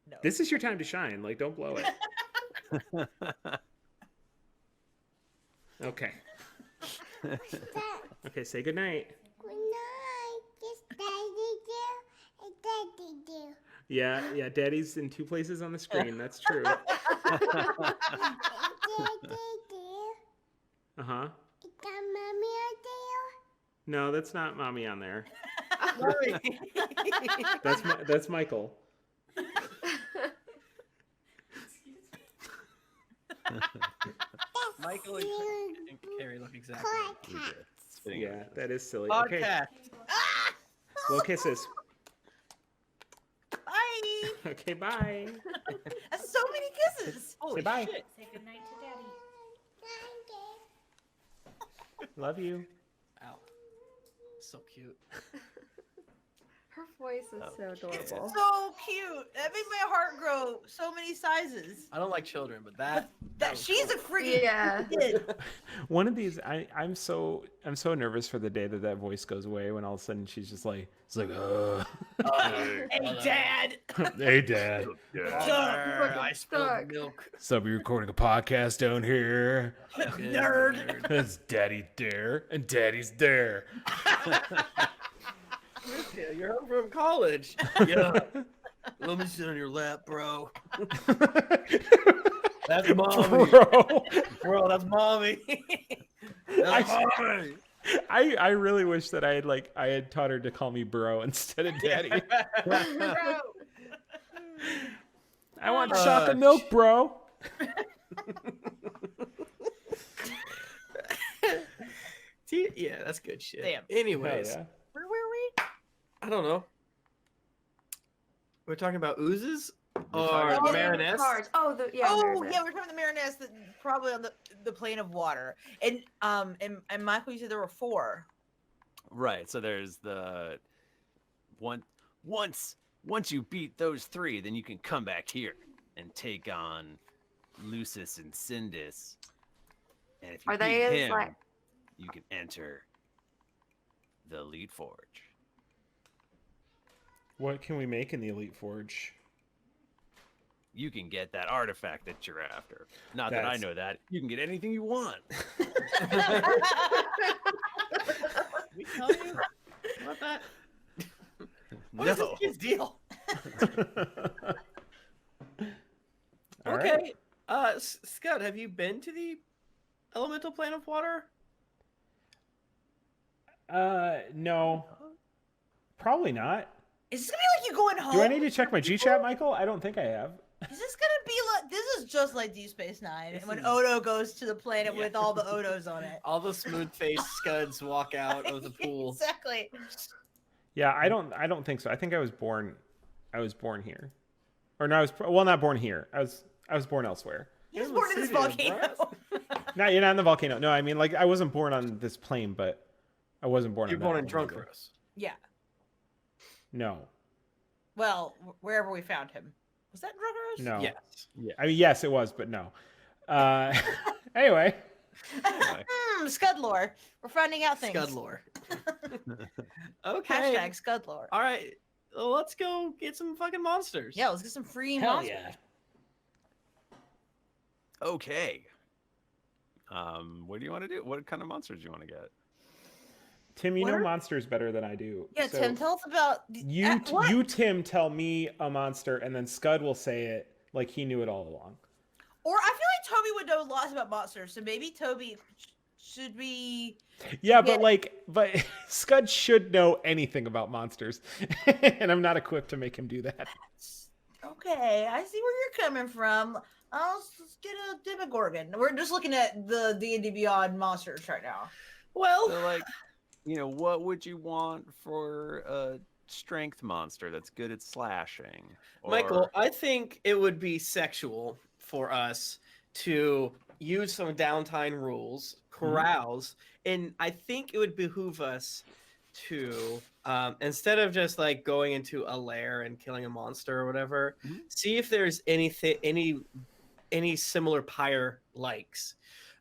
No. This is your time to shine. Like, don't blow it. Okay. Okay, say goodnight. Good night. Yes, Daddy do. And Daddy do. Yeah, Daddy's in 2 places on the screen. That's true. And Daddy do. Uh-huh. Is that Mommy out there? No, that's not Mommy on there. Mommy. That's Michael. Michael and Carrie look exactly. Podcast. Yeah, that is silly. Okay. Podcast. Well, kisses. Bye. Okay, bye. That's so many kisses. Say bye. Shit. Say goodnight to Daddy. Love you. Ow. So cute. Her voice is so adorable. So cute. That made my heart grow so many sizes. I don't like children, but that was She's a cool. freaking Yeah. kid. One of these, I'm so nervous for the day that voice goes away. When all of a sudden she's just like, it's like, Hey, Dad. hey, Dad. I spilled Stuck. milk. So we recording a podcast down here. Nerd. It's Daddy there and Daddy's there. Yeah, you're home from college. Yeah. Let me sit on your lap, bro. That's mommy. Bro, that's mommy. That's mommy. I really wish that I had taught her to call me bro instead of daddy. I want chocolate milk, bro. Yeah, that's good shit. Damn. Anyways, Hell Where were we? I don't know. We're talking about oozes or talking Oh, about Marinesse? Cards. Oh, the Oh Marinette. yeah, we're talking the Marinesse, probably on the plane of water. And Michael, you said there were 4. Right. So there's the once you beat those 3, then you can come back here and take on Lucis and Sindis. And if you Are beat they as, him, like- you can enter the Elite Forge. What can we make in the Elite Forge? You can get that artifact that you're after. Not that I That's- know that. You can get anything you want. We tell you about that? What is this No. kid's deal? All Okay. Scud, have you been to the elemental plane of water? No. Probably not. Is this gonna be like you going home? Do I need to check my G-Chat, Michael? I don't think I have. Is this gonna be like this is just like Deep Space Nine This when is- Odo goes to the planet with all the Odos on it. All the smooth-faced Scuds walk out of the pool. Exactly. Yeah, I don't think so. I think I was born here. Or no, not born here. I was born elsewhere. He was born in this volcano. No, you're not in the volcano. No, I mean like I wasn't born on this plane, but I wasn't born You're on born that in one either. Drunkros. Yeah. No. Well, wherever we found him. Was that Drugos? No. Yes. I mean yes, it was, but no. Anyway. Scud lore. We're finding out things. Scud lore. Okay. Hashtag Scud lore. All right. Well, let's go get some fucking monsters. Yeah, let's get some free Hell monsters. yeah. Okay. What do you want to do? What kind of monsters do you want to get? Tim, you know What? monsters better than I do. Yeah, so Tim, tell us about you Tim tell me a monster and then Scud will say it like he knew it all along. Or I feel like Toby would know lots about monsters, so maybe Toby should be. Yeah, Yeah. but Scud should know anything about monsters. And I'm not equipped to make him do that. Okay, I see where you're coming from. Let's get a Demogorgon. We're just looking at the D&D Beyond monsters right now. Well, So, like, what would you want for a strength monster that's good at slashing? Michael, Or- I think it would be sexual for us to use some downtime rules, carouse, and I think it would behoove us to instead of just like going into a lair and killing a monster or whatever, Mhm. see if there's any any similar pyre likes.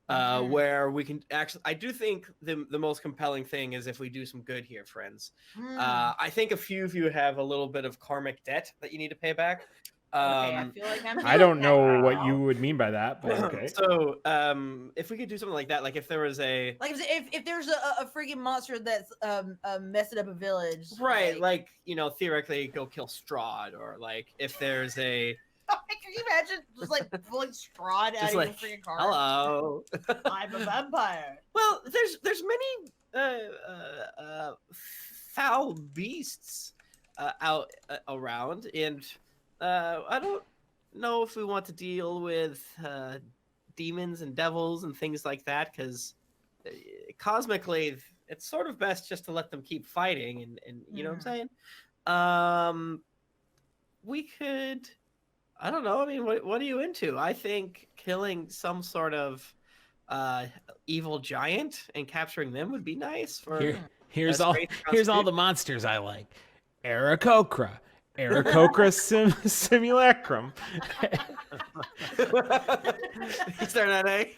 Where we can actually, I do think the most compelling thing is if we do some good here, friends. I think a few of you have a little bit of karmic debt that you need to pay back. Okay, I feel like I'm I don't feeling know that what now. you would mean by that, but okay. So, if we could do something like that, like if there was a Like if there's a freaking monster that's messing up a village, right, like theoretically go kill Strahd, or like if there's a can you imagine just like pulling Strahd out of like, your freaking car? hello, I'm a vampire. well, there's many foul beasts out around, and I don't know if we want to deal with demons and devils and things like that, because cosmically it's sort of best just to let them keep fighting, and you know what I'm saying. We could, I don't know, I mean, what are you into? I think killing some sort of evil giant and capturing them would be nice. Here's all the monsters I like. Aarakocra. Simulacrum. You start at A.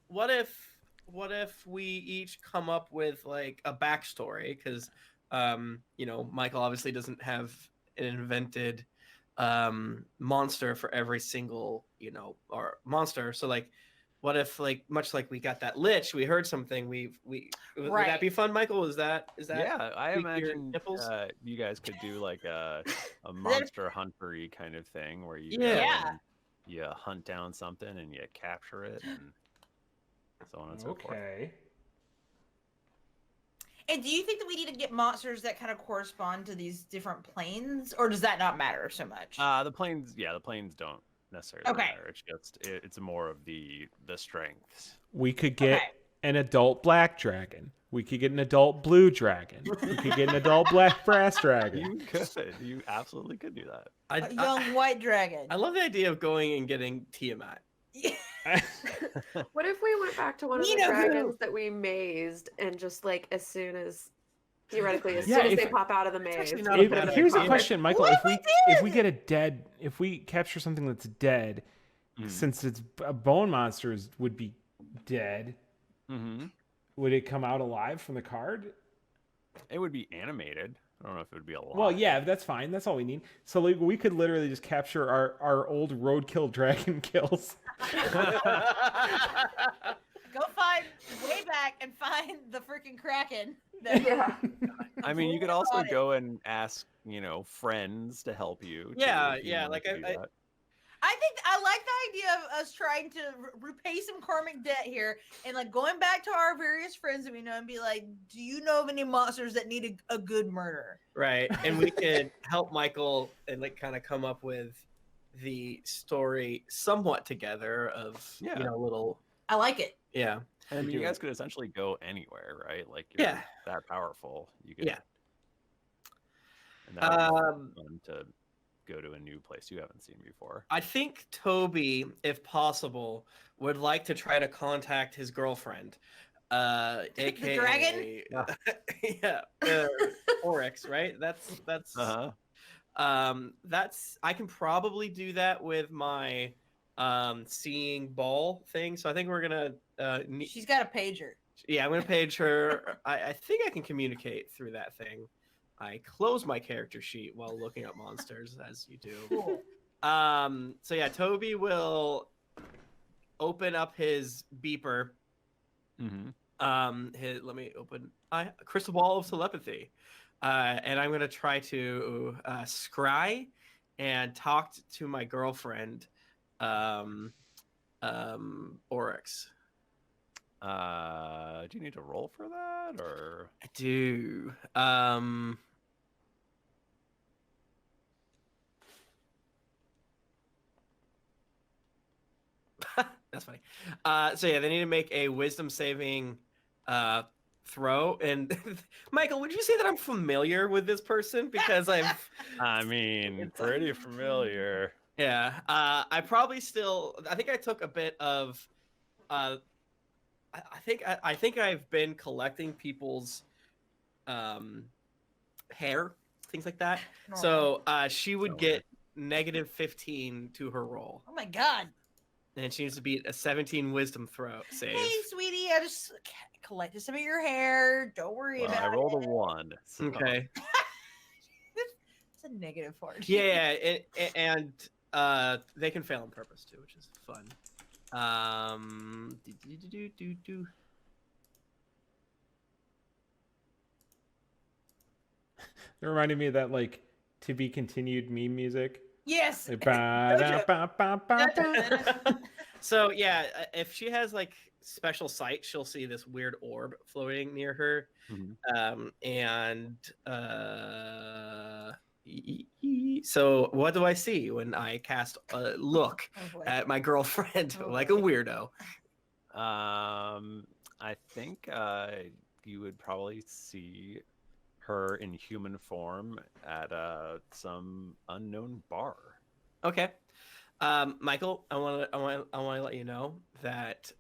What if we each come up with like a backstory? Because Michael obviously doesn't have an invented monster for every single or monster. So like, what if, like, much like we got that lich, we heard something, would that be fun, Michael? Is that Yeah, I tweak your imagine nipples? you guys could do like a monster huntery kind of thing where you Yeah. go and you hunt down something and you capture it and so on and so forth. Okay. And do you think that we need to get monsters that kind of correspond to these different planes, or does that not matter so much? The planes don't necessarily Okay. matter. It's just it's more of the strengths. We could get an adult black dragon. We could get an adult blue dragon. We could get an adult black brass dragon. You absolutely could do that. A young white dragon. I love the idea of going and getting Tiamat. What if we went back to one of the dragons that we mazed and just like as soon as theoretically as soon as they pop out of the maze? Here's a question, Michael. If we capture something that's dead, since it's bone monsters would be dead, would it come out alive from the card? It would be animated. I don't know if it would be alive. Well, yeah, that's fine. That's all we need. So like, we could literally just capture our old roadkill dragon kills. Go find way back and find the freaking kraken. I mean, you could also go and ask, friends to help you. Yeah. Like I think I like the idea of us trying to repay some karmic debt here, and like going back to our various friends that we know and be like, "Do you know of any monsters that need a good murder?" Right, and we could help Michael and like kind of come up with the story somewhat together of little. I like it. Yeah, I mean, you guys could essentially go anywhere, right? Like, you're that powerful. You could. Yeah. And that would be fun to go to a new place you haven't seen before. I think Toby, if possible, would like to try to contact his girlfriend, aka the dragon. Oryx, right? That's I can probably do that with my seeing ball thing. So I think we're gonna. She's got a pager. Yeah, I'm gonna page her. I think I can communicate through that thing. I close my character sheet while looking up monsters, as you do. Cool. So yeah, Toby will open up his beeper. Let me open crystal ball of telepathy, and I'm gonna try to scry and talk to my girlfriend, Oryx. Do you need to roll for that, or I do. That's funny. So yeah, they need to make a wisdom saving throw. And Michael, would you say that I'm familiar with this person? Because I mean, pretty familiar. Yeah. I probably still. I think I took a bit of. I think I've been collecting people's hair things like that. Normal. So she would So get negative 15 to her roll, Oh my god. and she needs to beat a 17 wisdom throw save. Hey, sweetie, I just collected some of your hair. Don't worry Well, about I rolled it. a 1. So. Okay. It's a negative 4. Yeah, and they can fail on purpose too, which is fun. It reminded me of that like to be continued meme music. Yes. Like, ba-da-ba-ba-ba-ba. So yeah, if she has like special sight, she'll see this weird orb floating near her, and so what do I see when I cast look at my girlfriend like a weirdo? I think you would probably see her in human form at some unknown bar. Okay. Michael, I want to let you know that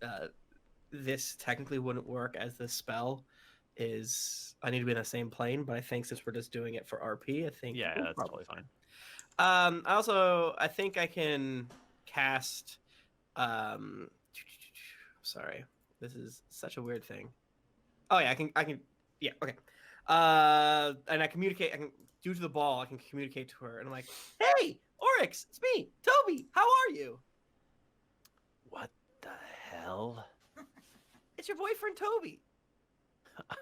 this technically wouldn't work, as the spell is I need to be in the same plane, but I think since we're just doing it for RP, I think That's totally fine. I think I can cast sorry, this is such a weird thing. Oh yeah, I can yeah, okay. And I communicate, I can due to the ball, I can communicate to her, and I'm like, hey, Oryx, it's me, Toby, how are you? What the hell? It's your boyfriend, Toby.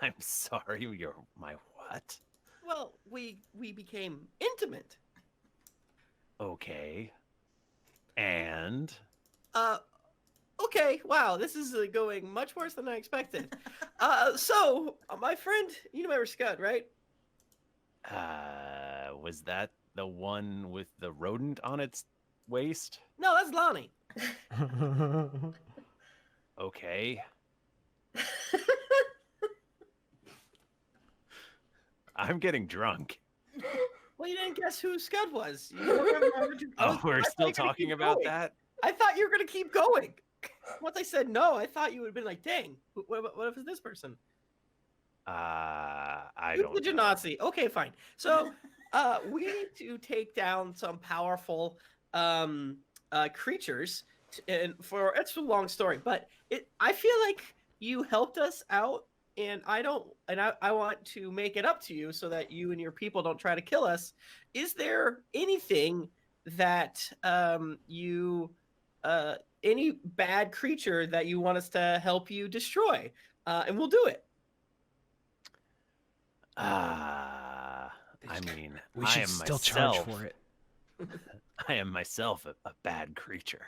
I'm sorry, you're my what? Well, we became intimate. Okay. And? Okay, wow, this is going much worse than I expected. So, my friend, you remember Skud, right? Was that the one with the rodent on its waist? No, that's Lahni. Okay. I'm getting drunk. Well, you didn't guess who Skud was. You don't remember Oh, we're I thought still you were gonna talking keep about going. that? I thought you were going to keep going. Once I said no, I thought you would have been like, dang, what if it's this person? I Who's don't the know. Genasi? Okay, fine. So, we need to take down some powerful creatures, and it's a long story, but I feel like you helped us out, and I want to make it up to you so that you and your people don't try to kill us. Is there anything that any bad creature that you want us to help you destroy? And we'll do it. I mean, We I should am still charge myself. for it. I am myself a bad creature.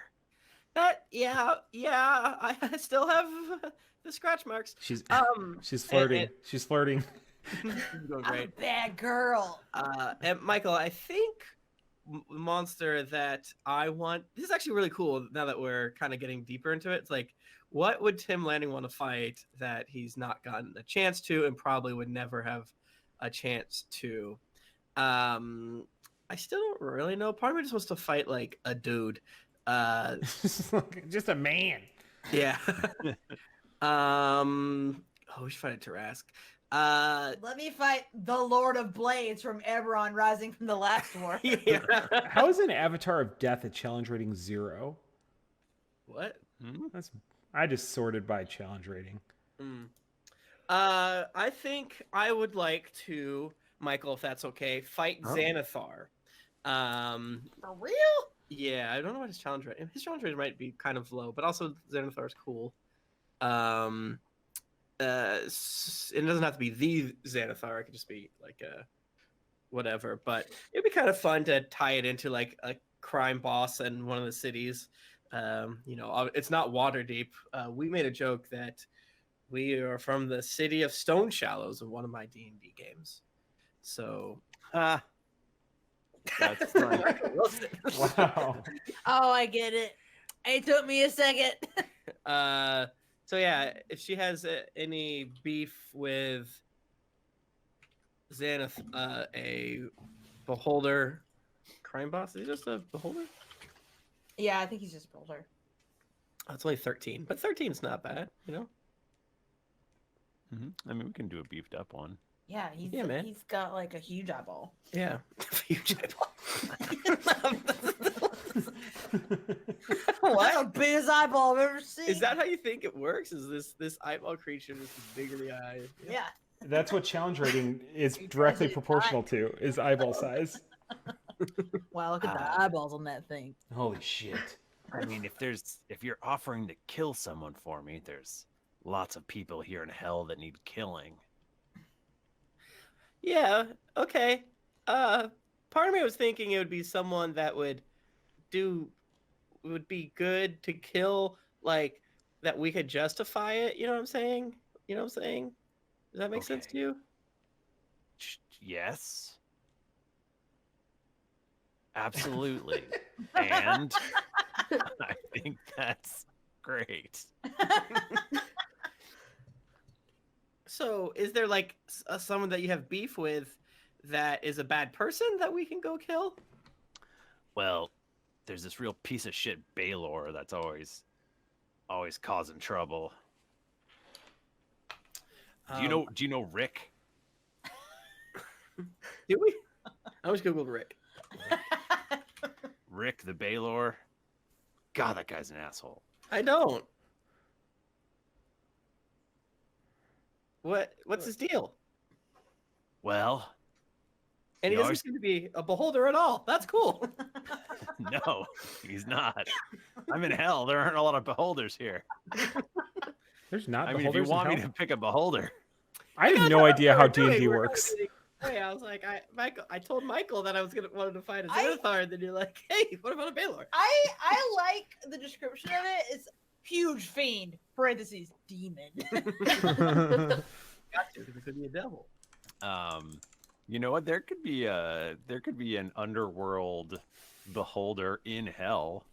Yeah, I still have the scratch marks. She's And- flirting. She's flirting. You're doing I'm a great. bad girl. And Michael, I think monster that I want. This is actually really cool. Now that we're kind of getting deeper into it, it's like, what would Tim Lanning want to fight that he's not gotten a chance to, and probably would never have a chance to? I still don't really know. Part of me just wants to fight like a dude. Just a man. Yeah. We should fight a Tarask. Let me fight the Lord of Blades from Eberron Rising from the Last War. Yeah. How is an Avatar of Death a challenge rating 0? What? I just sorted by challenge rating. I think I would like to, Michael, if that's okay, fight Xanathar. For real? Yeah, I don't know what his challenge rating. His challenge rating might be kind of low, but also Xanathar's cool. It doesn't have to be the Xanathar. It could just be like whatever. But it'd be kind of fun to tie it into like a crime boss in one of the cities. It's not Waterdeep. We made a joke that we are from the city of Stone Shallows in one of my D&D games. So, that's fun. Wow. Oh, I get it. It took me a second. So yeah, if she has any beef with Xanath, a beholder crime boss, is he just a beholder? Yeah, I think he's just older. Oh, it's only 13, but 13 is not bad, you know? I mean, we can do a beefed up one. Yeah, man. he's got like a huge eyeball. Yeah. Huge eyeball. That's the biggest eyeball I've ever seen. Is that how you think it works? Is this eyeball creature just as big as the eye? Yeah. That's what challenge rating is directly proportional to, is eyeball size. Wow, look at the eyeballs on that thing. Holy shit. I mean, if you're offering to kill someone for me, there's lots of people here in hell that need killing. Yeah. Okay. Part of me was thinking it would be someone that would be good to kill, like that we could justify it. You know what I'm saying? Does that make sense to you? Yes. Absolutely. And I think that's great. So, is there like someone that you have beef with that is a bad person that we can go kill? Well, there's this real piece of shit Baylor that's always causing trouble. Do you know Rick? Do we? I was Googled Rick. Rick the Baylor? God, that guy's an asshole. I don't. What's his deal? Well, And he he doesn't always- seem to be a beholder at all. That's cool. no, he's not. I'm in hell. There aren't a lot of beholders here. There's not I mean, if you beholders in want me hell? to pick a beholder, I have no idea how D&D works. I was like, I told Michael that I was wanted to find a Xanathar, and then you're like, hey, what about a Baylor? I like the description of it. It's huge fiend, parentheses, demon. Got to, because it could be a devil. you know what? There could be an underworld beholder in hell.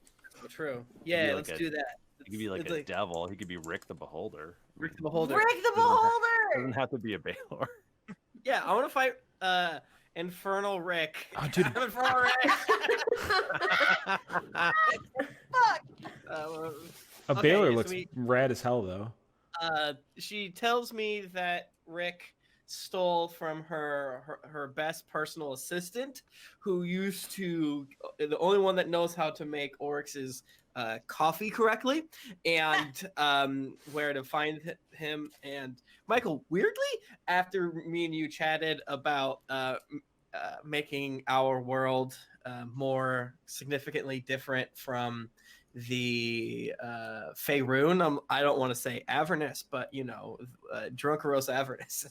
Oh, true. Yeah, like let's a- do that. He could be like It's a devil. He could be Rick the Beholder. Rick the Beholder. Rick the Doesn't Beholder! have to be a Baylor. Yeah, I want to fight Infernal Rick. Oh, dude. Infernal Rick. Fuck! A Okay, Baylor so looks rad as hell, though. She tells me that Rick stole from her best personal assistant, who used to the only one that knows how to make Oryx's coffee correctly, and where to find him. And Michael, weirdly, after me and you chatted about making our world more significantly different from the Faerun, I don't want to say Avernus, but Drunkeros Avernus.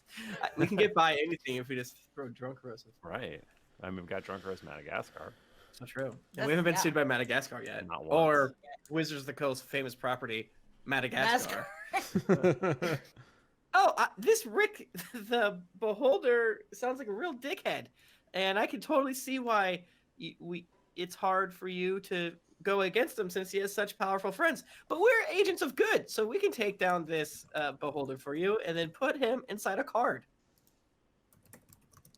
We can get by anything if we just throw Drunkeros. Right. I mean, we've got Drunkeros Madagascar. So true. And we haven't been sued by Madagascar yet, Not once. or Wizards of the Coast famous property Madagascar. This Rick the Beholder sounds like a real dickhead, and I can totally see why it's hard for you to go against him since he has such powerful friends. But we're agents of good, so we can take down this Beholder for you and then put him inside a card.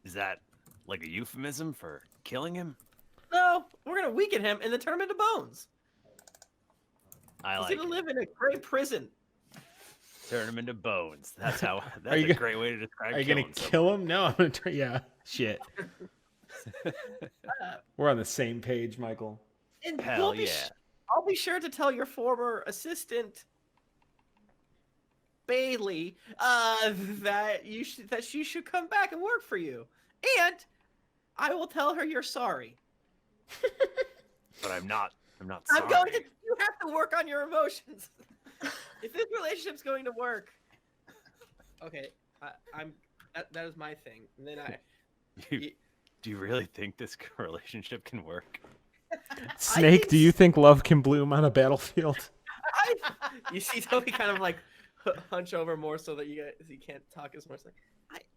Is that like a euphemism for killing him? No, we're gonna weaken him and then turn him into bones. I He's like gonna it. live in a great prison. Turn him into bones. That's how. Are That's you a gonna- great way to describe. Are you gonna killing someone. kill him? No, I'm gonna try. Yeah, shit. We're on the same page, Michael. And Hell we'll be yeah. I'll be sure to tell your former assistant Bailey that she should come back and work for you, and I will tell her you're sorry. But I'm not. I'm not sorry. I'm going to. You have to work on your emotions. If this relationship's going to work, okay, that is my thing. And then Do you really think this relationship can work? Snake, think do you think love can bloom on a battlefield? you see Toby kind of like hunch over more so that you can't talk as much. Like,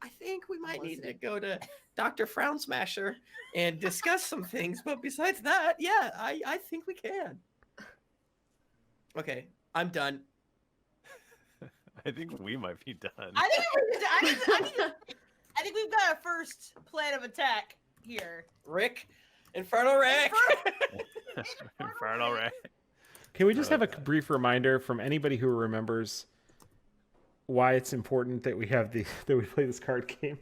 I think we might need to go to Dr. Frown Smasher and discuss some things. But besides that, yeah, I think we can. Okay, I'm done. I think we might be done. I think we've got our first plan of attack here. Rick, Infernal Rick. Infernal Ray. Can we just have a brief reminder from anybody who remembers why it's important that we play this card game.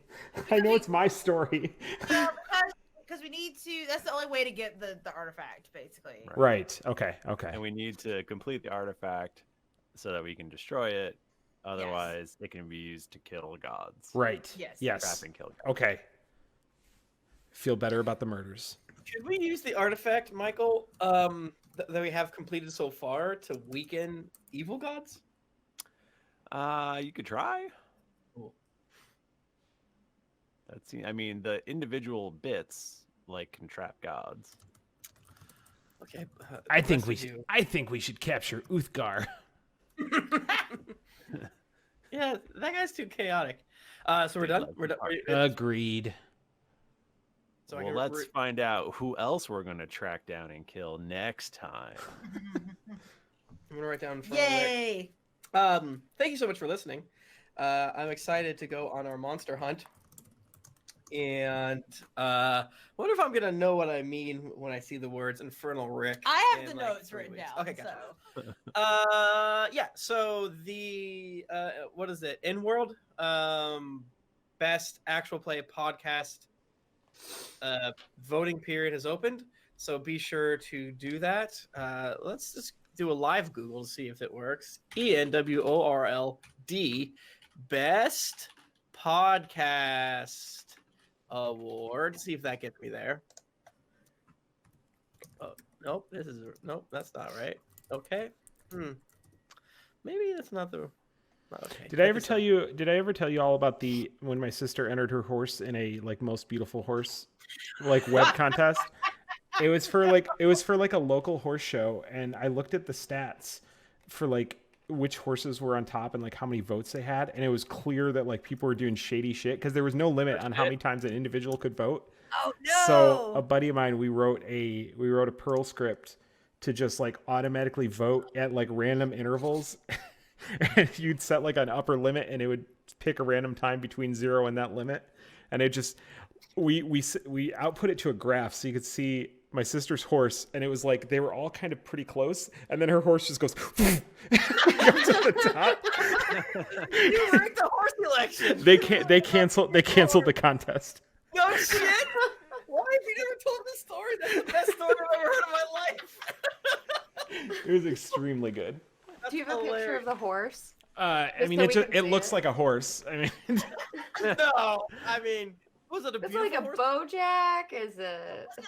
I know it's my story. Because we need to. That's the only way to get the artifact, basically. Right. Okay. And we need to complete the artifact so that we can destroy it. Otherwise, it can be used to kill gods. Right. Yes. Trap and kill gods. Okay. Feel better about the murders. Could we use the artifact, Michael, that we have completed so far to weaken evil gods? You could try. Cool. I mean, the individual bits can trap gods. Okay. I think we should capture Uthgar. Yeah, that guy's too chaotic. So we're done. We're done. Agreed. So Well, let's find out who else we're going to track down and kill next time. I'm gonna write down. Yay! Thank you so much for listening. I'm excited to go on our monster hunt, and wonder if I'm gonna know what I mean when I see the words Infernal Rick. I have in, the notes 3 written weeks. down. Okay, gotcha. So. Yeah. So the what is it? In-world best actual play podcast voting period has opened. So be sure to do that. Let's just do a live Google to see if it works. ENWORLD Best Podcast Award. See if that gets me there. Oh, nope. Nope. That's not right. Okay. Maybe that's not the. Okay. Did I ever tell you all about when my sister entered her horse in a most beautiful horse web contest? It was for a local horse show, and I looked at the stats for which horses were on top and how many votes they had, and it was clear that people were doing shady shit because there was no limit on how many times an individual could vote. Oh no! So a buddy of mine, we wrote a Perl script to just automatically vote at random intervals. And you'd set an upper limit, and it would pick a random time between 0 and that limit, and it just we output it to a graph so you could see my sister's horse, and it was they were all kind of pretty close, and then her horse just goes to the top. You rigged the horse election. They canceled the contest. No shit. Why have you never told this story? That's the best story I've ever heard in my life. It was extremely good. Do you have a picture of the horse? I mean, it looks like a horse. I mean, no, I mean, was it a Is it beautiful like a horse? Bojack? Is it? Was it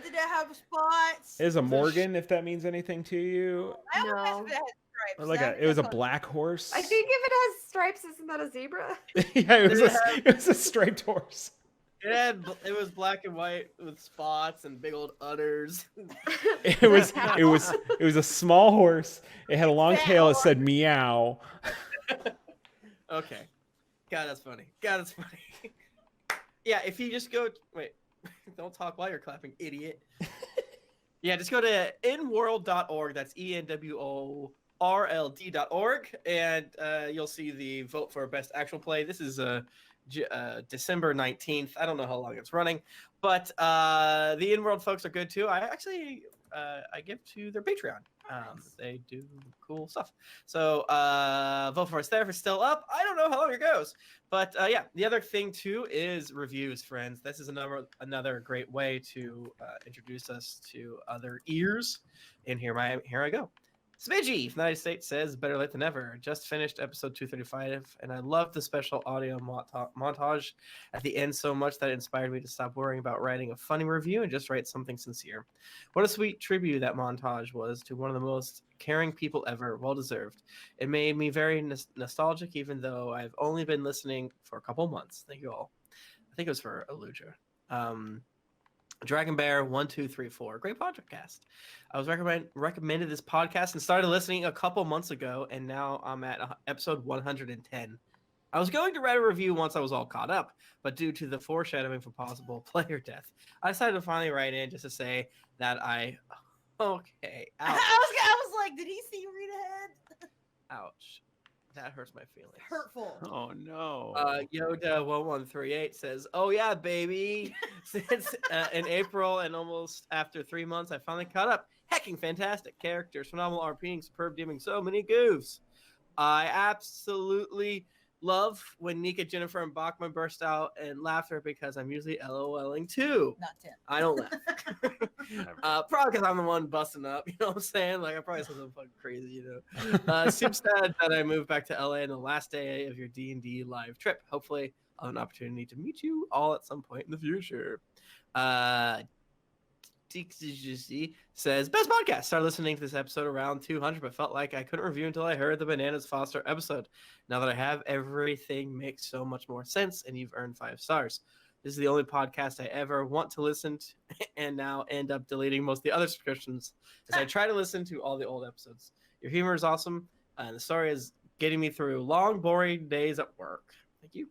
did it have spots? it was a Morgan, if that means anything to you. I always No. asked if it had stripes. Or it was a black horse. I think if it has stripes, isn't that a zebra? Yeah, it was a striped horse. It was black and white with spots and big old udders. It was a small horse. It had a long tail. It said meow. Okay. God, that's funny. Yeah, if you just go... Wait. Don't talk while you're clapping, idiot. Yeah, just go to inworld.org. That's ENWORLD.org. And you'll see the vote for best actual play. This is December 19th. I don't know how long it's running. But the In-World folks are good, too. I actually... I give to their Patreon. They do cool stuff. So vote for us there if it's still up. I don't know how long it goes. But yeah, the other thing too is reviews, friends. This is another great way to introduce us to other ears. And here I go. Smidgy from the United States says, better late than never. Just finished episode 235, and I love the special audio montage at the end so much that it inspired me to stop worrying about writing a funny review and just write something sincere. What a sweet tribute that montage was to one of the most caring people ever. Well deserved. It made me very nostalgic, even though I've only been listening for a couple months. Thank you all. I think it was for Aluja. Dragon Bear 1234, great podcast. I was recommended this podcast and started listening a couple months ago, and now I'm at episode 110. I was going to write a review once I was all caught up, but due to the foreshadowing for possible player death, I decided to finally write in just to say that okay. Ouch. I was like, did he see Rita Head? Ouch. That hurts my feelings. Hurtful. Oh no. Yoda1138 says, "Oh yeah, baby." Since in April and almost after 3 months, I finally caught up. Hecking fantastic characters, phenomenal RPing, superb DMing, so many goofs. I absolutely love when Nika, Jennifer, and Bachmann burst out in laughter because I'm usually LOLing too. Not 10. I don't laugh. Probably because I'm the one busting up. You know what I'm saying? Like I probably said something fucking crazy. You know. Seems sad that I moved back to LA on the last day of your D&D live trip. Hopefully, I'll have an opportunity to meet you all at some point in the future. Says best podcast. Started listening to this episode around 200, but felt like I couldn't review until I heard the Bananas Foster episode. Now that I have, everything makes so much more sense, and you've earned 5 stars. This is the only podcast I ever want to listen to, and now end up deleting most of the other subscriptions as I try to listen to all the old episodes. Your humor is awesome, and the story is getting me through long, boring days at work. Thank you.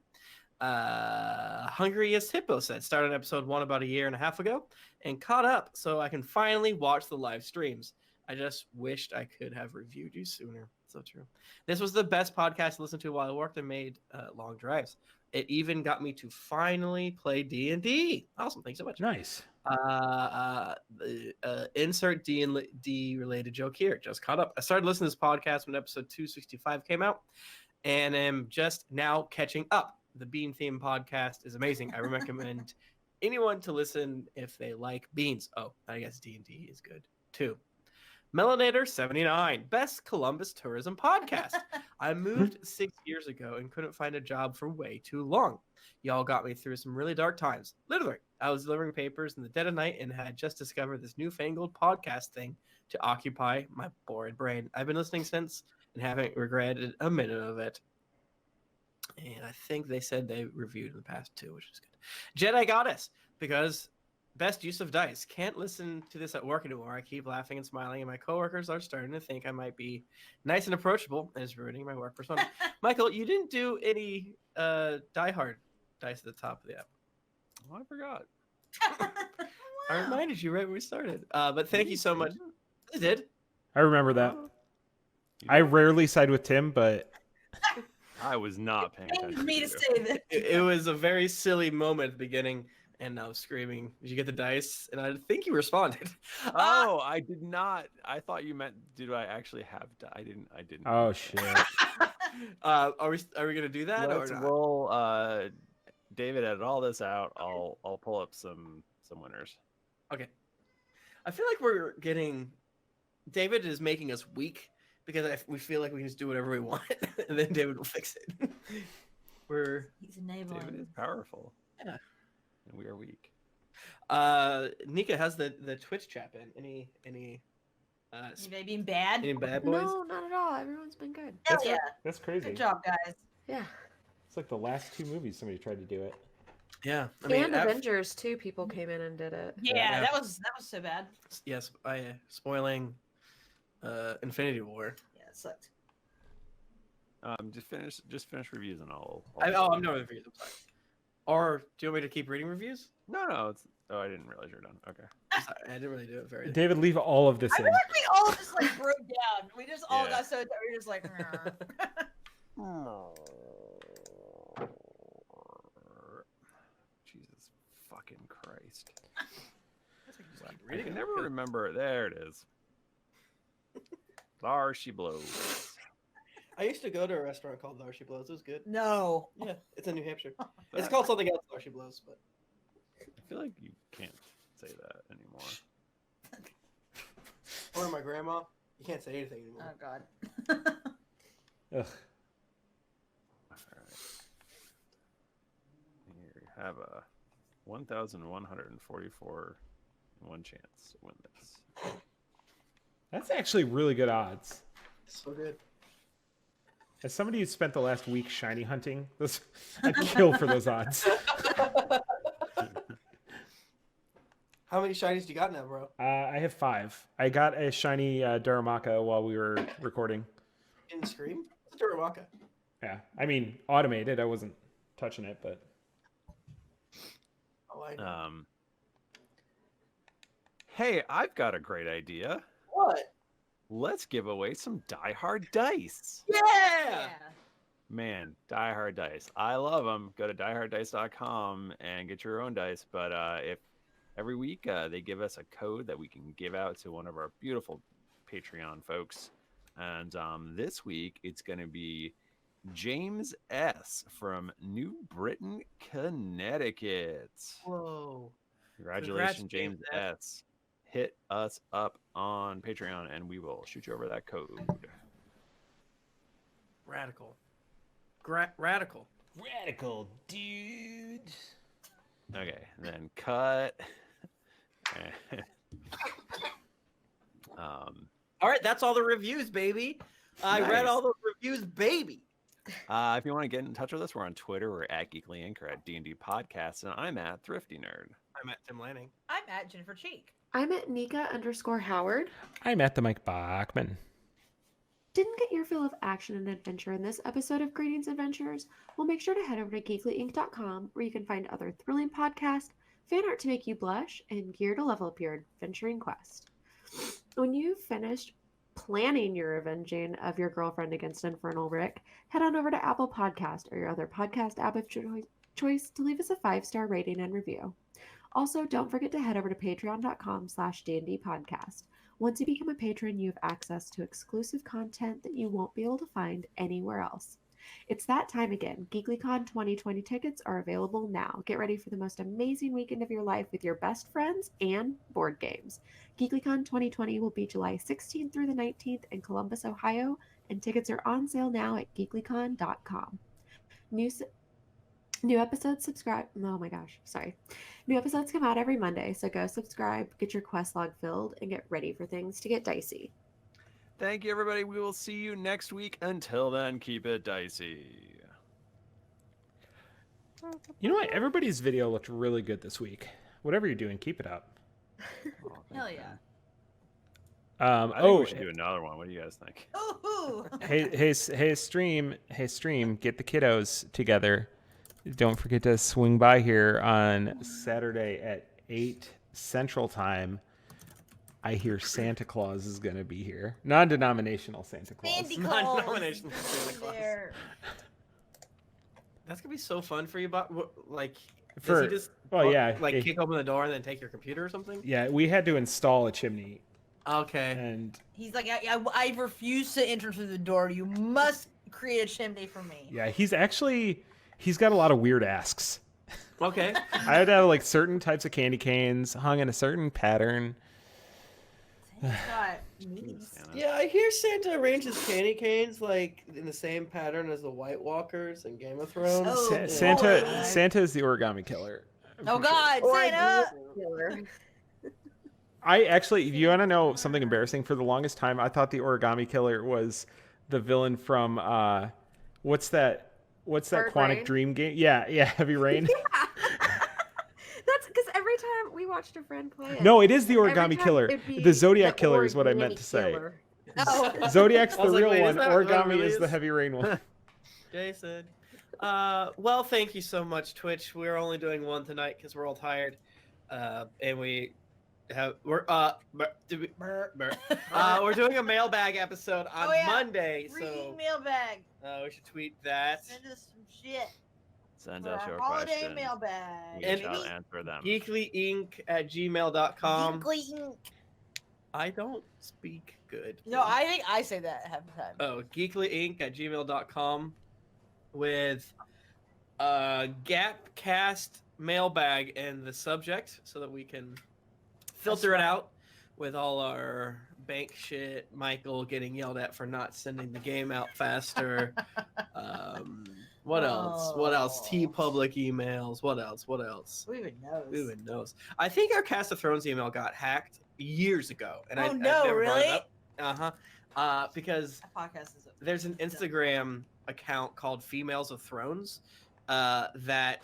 Hungriest Hippo said, started episode 1 about a year and a half ago and caught up so I can finally watch the live streams. I just wished I could have reviewed you sooner. So true. This was the best podcast to listen to while I worked and made long drives. It even got me to finally play D&D. Awesome. Thanks so much. Nice. Insert D&D related joke here. Just caught up. I started listening to this podcast when episode 265 came out and am just now catching up. The Bean Theme podcast is amazing. I recommend anyone to listen if they like beans. Oh, I guess D&D is good too. Melanator 79, best Columbus tourism podcast. I moved 6 years ago and couldn't find a job for way too long. Y'all got me through some really dark times. Literally, I was delivering papers in the dead of night and had just discovered this newfangled podcast thing to occupy my bored brain. I've been listening since and haven't regretted a minute of it. And I think they said they reviewed in the past too, which is good. Jedi Goddess, because best use of dice. Can't listen to this at work anymore. I keep laughing and smiling, and my coworkers are starting to think I might be nice and approachable, and it's ruining my work persona. Michael, you didn't do any Die Hard dice at the top of the app. Oh, I forgot. I reminded you right when we started. But thank you so much. I did. I remember that. I rarely side with Tim, but I was not paying attention. Pains me to say this. It was a very silly moment at the beginning. And I was screaming, did you get the dice? And I think you responded. Oh, I did not. I thought you meant, did I actually have I didn't. Oh shit. Are we gonna do that? Let's or not? roll. David, edit all this out. I'll pull up some winners. Okay. I feel like we're getting. David is making us weak because we feel like we can just do whatever we want, and then David will fix it. He's enabling. David is powerful. Yeah. And we are weak. Nika, how's the Twitch chat been? Any Anybody being bad? any bad boys? No, not at all. Everyone's been good. Hell yeah. That's crazy. Good job, guys. Yeah. It's like the last 2 movies somebody tried to do it. Yeah, I mean, And Avengers too. People came in and did it. Yeah, Yeah. that was so bad. yes, spoiling Infinity War. Yeah, it sucked. Just finish reviews and I'll I'm done with reviews. I'm sorry. Or do you want me to keep reading reviews? No. I didn't realize you were done. Okay. I'm sorry, I didn't really do it very. David, leave all of this I in. feel like we all just like broke down. We just all Yeah. got so we were just like. Jesus fucking Christ. I I can never remember. There it is. There she blows. I used to go to a restaurant called There She Blows. It was good. No. Yeah, it's in New Hampshire. It's called something else, There She Blows, but I feel like you can't say that anymore. or my grandma. You can't say anything anymore. Oh God. Ugh. Alright. Here you have a 1,144 1 chance to win this. That's actually really good odds. So good. As somebody who spent the last week shiny hunting, I'd kill for those odds. How many shinies do you got now, bro? I have 5. I got a shiny Duramaka while we were recording. In Scream? It's a Duramaka. Yeah, I mean automated. I wasn't touching it, but Oh, I know. Hey, I've got a great idea. What? Let's give away some Die Hard dice. Yeah! Man, Die Hard dice. I love them. Go to dieharddice.com and get your own dice. But if every week they give us a code that we can give out to one of our beautiful Patreon folks, And this week it's going to be James S. from New Britain, Connecticut. Whoa. Congratulations, Congrats, James S. Hit us up on Patreon and we will shoot you over that code. Radical. Radical. Radical, dude. Okay, then cut. All right, that's all the reviews, baby. I read Nice. all those reviews, baby. If you want to get in touch with us, we're on Twitter. We're at GeeklyInc or at D&D Podcast, and I'm at Thrifty Nerd. I'm at Tim Lanning. I'm at Jennifer Cheek. I'm at Nika_Howard. I'm at the Mike Bachmann. Didn't get your fill of action and adventure in this episode of Greetings Adventures? Well, make sure to head over to GeeklyInc.com where you can find other thrilling podcasts, fan art to make you blush, and gear to level up your adventuring quest. When you've finished planning your avenging of your girlfriend against Infernal Rick, head on over to Apple Podcast or your other podcast app of choice to leave us a 5-star rating and review. Also, don't forget to head over to patreon.com/D&D podcast. Once you become a patron, you have access to exclusive content that you won't be able to find anywhere else. It's that time again. GeeklyCon 2020 tickets are available now. Get ready for the most amazing weekend of your life with your best friends and board games. GeeklyCon 2020 will be July 16th through the 19th in Columbus, Ohio, and tickets are on sale now at geeklycon.com. New episodes New episodes come out every Monday, so go subscribe, get your quest log filled, and get ready for things to get dicey. Thank you, everybody. We will see you next week. Until then, keep it dicey. You know what? Everybody's video looked really good this week. Whatever you're doing, keep it up. Hell yeah. I think we should do another one. What do you guys think? Ooh. Hey, stream, get the kiddos together. Don't forget to swing by here on Saturday at 8 Central Time. I hear Santa Claus is going to be here. Non-denominational Santa Claus. Sandy Non-denominational Claus Santa Claus. there. That's gonna be so fun for you, but like, does For- he just well, yeah, like kick open the door and then take your computer or something? Yeah, we had to install a chimney, Okay. and He's like, I refuse to enter through the door. You must create a chimney for me. yeah, he's got a lot of weird asks. Okay. I had to have like certain types of candy canes hung in a certain pattern. He's got needs. Yeah, I hear Santa arranges candy canes like in the same pattern as the White Walkers in Game of Thrones. Oh, Yeah. Santa is the origami killer. Oh God, Or Santa! I actually, you want to know something embarrassing? For the longest time, I thought the origami killer was the villain from what's that Bird Quantic Rain? Dream game? Yeah, Heavy Rain. That's because every time we watched a friend play it. No, it is the every origami time killer. it'd be The Zodiac the killer is what I meant origami to say. killer. Oh. Zodiac's I the was like, real wait, one. is that what it Origami really is the is? Heavy Rain one. Jason. Well, thank you so much, Twitch. We're only doing one tonight because we're all tired, and we're doing a mailbag episode on Oh, yeah. Monday, Free so mailbag. we should tweet that. Send us some shit. Send for us our your holiday questions. mailbag. We And- shall answer them. GeeklyInc@gmail.com. GeeklyInc. I don't speak good. No, I think I say that half the time. Oh, GeeklyInc@gmail.com with Gapcast mailbag in the subject so that we can filter it out with all our bank shit. Michael getting yelled at for not sending the game out faster. What else? What else? T-Public emails. What else? Who even knows? Who even knows? I think our Cast of Thrones email got hacked years ago. And Oh, I've no, never brought it really? up. Because That podcast is there's an Instagram account called Females of Thrones that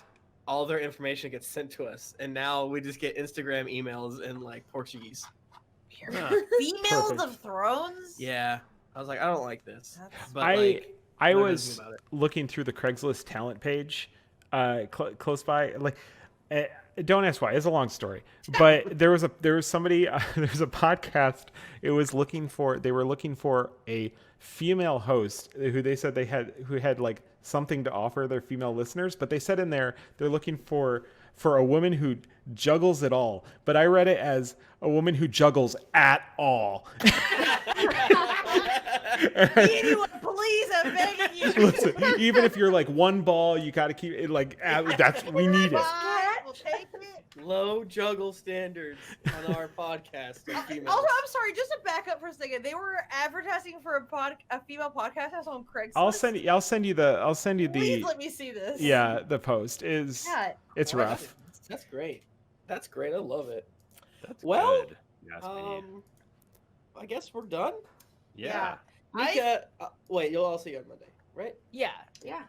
all their information gets sent to us, and now we just get Instagram emails in like Portuguese. Huh. Females Perfect. of Thrones. Yeah, I was like, I don't like this. That's- But I what was is it about it? looking through the Craigslist talent page close by. Like, don't ask why. It's a long story. But there was somebody. There was a podcast. They were looking for a female host who they said who had like something to offer their female listeners. But they said in there they're looking for a woman who juggles it all. But I read it as a woman who juggles at all. Anyone, please, I'm begging you. Listen, even if you're like one ball, you got to keep it like that's we need it. Cat will take it. Low juggle standards on our podcast. of females. Also, I'm sorry, just to back up for a second. They were advertising for a female podcast house on Craigslist. I'll send you the Please let me see this. yeah, the post is Yeah. it's rough. That's great. That's great. I love it. That's Well, good. Yasmin. I guess we're done. Yeah. Nika, wait, you'll also see you on Monday, right? Yeah. Yeah.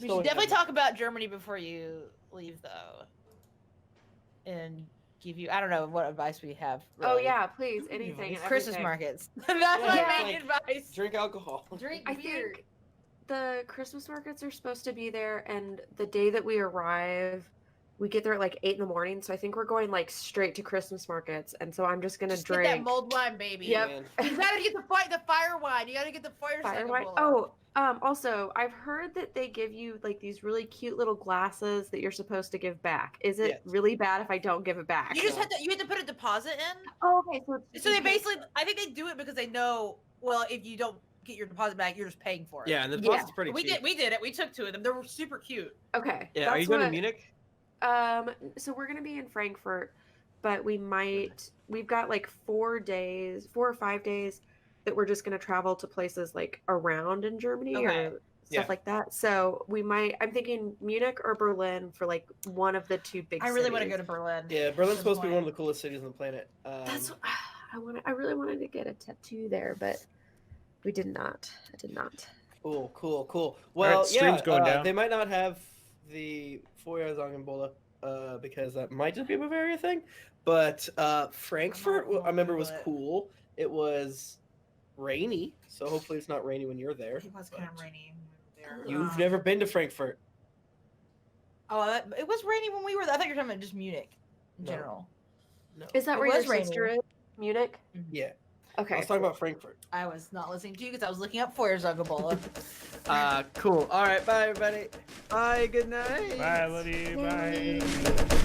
We should definitely talk about Germany before you leave, though, and give you, I don't know what advice we have. Oh really. yeah, please, anything. and Christmas everything. markets. That's my Yeah, main advice. Drink alcohol. Drink I beer. think the Christmas markets are supposed to be there, and the day that we arrive, we get there at like 8 in the morning. So I think we're going like straight to Christmas markets, and so I'm just gonna Just get drink that mulled wine, baby. Yep. Man. You gotta get the fire wine. You gotta get the fire wine. Oh, also, I've heard that they give you like these really cute little glasses that you're supposed to give back. Is it Yes. really bad if I don't give it back? You just have to put a deposit in. Oh, okay. So they basically, I think they do it because they know, well, if you don't get your deposit back, you're just paying for it. Yeah, and the Yeah. deposit's pretty We cheap. did it. We took 2 of them. They were super cute. Okay. Yeah, are you going to Munich? So we're gonna be in Frankfurt, but we've got like 4 or 5 days that we're just gonna travel to places like around in Germany Okay. or stuff like that. So I'm thinking Munich or Berlin for like one of the 2 big I really want to cities. go to Berlin. Yeah, Berlin's Some supposed to be point. one of the coolest cities on the planet. That's I really wanted to get a tattoo there, but I did not. Cool. Well, stream's going down. They might not have the Feuerzangenbowle because that might just be a Bavaria thing. But Frankfurt, I remember, was cool. It was rainy, so hopefully it's not rainy when you're there. It was kind of rainy. When we were there. You've never been to Frankfurt. Oh, it was rainy when we were there. I thought you were talking about just Munich in No. general. No. Is that It where was your sister raining. is? Munich? Yeah. Okay. I was talking about Frankfurt. I was not listening to you because I was looking up Feuerzangenbowle. Cool. All right. Bye, everybody. Bye. Good night. Bye, Liddy. Bye.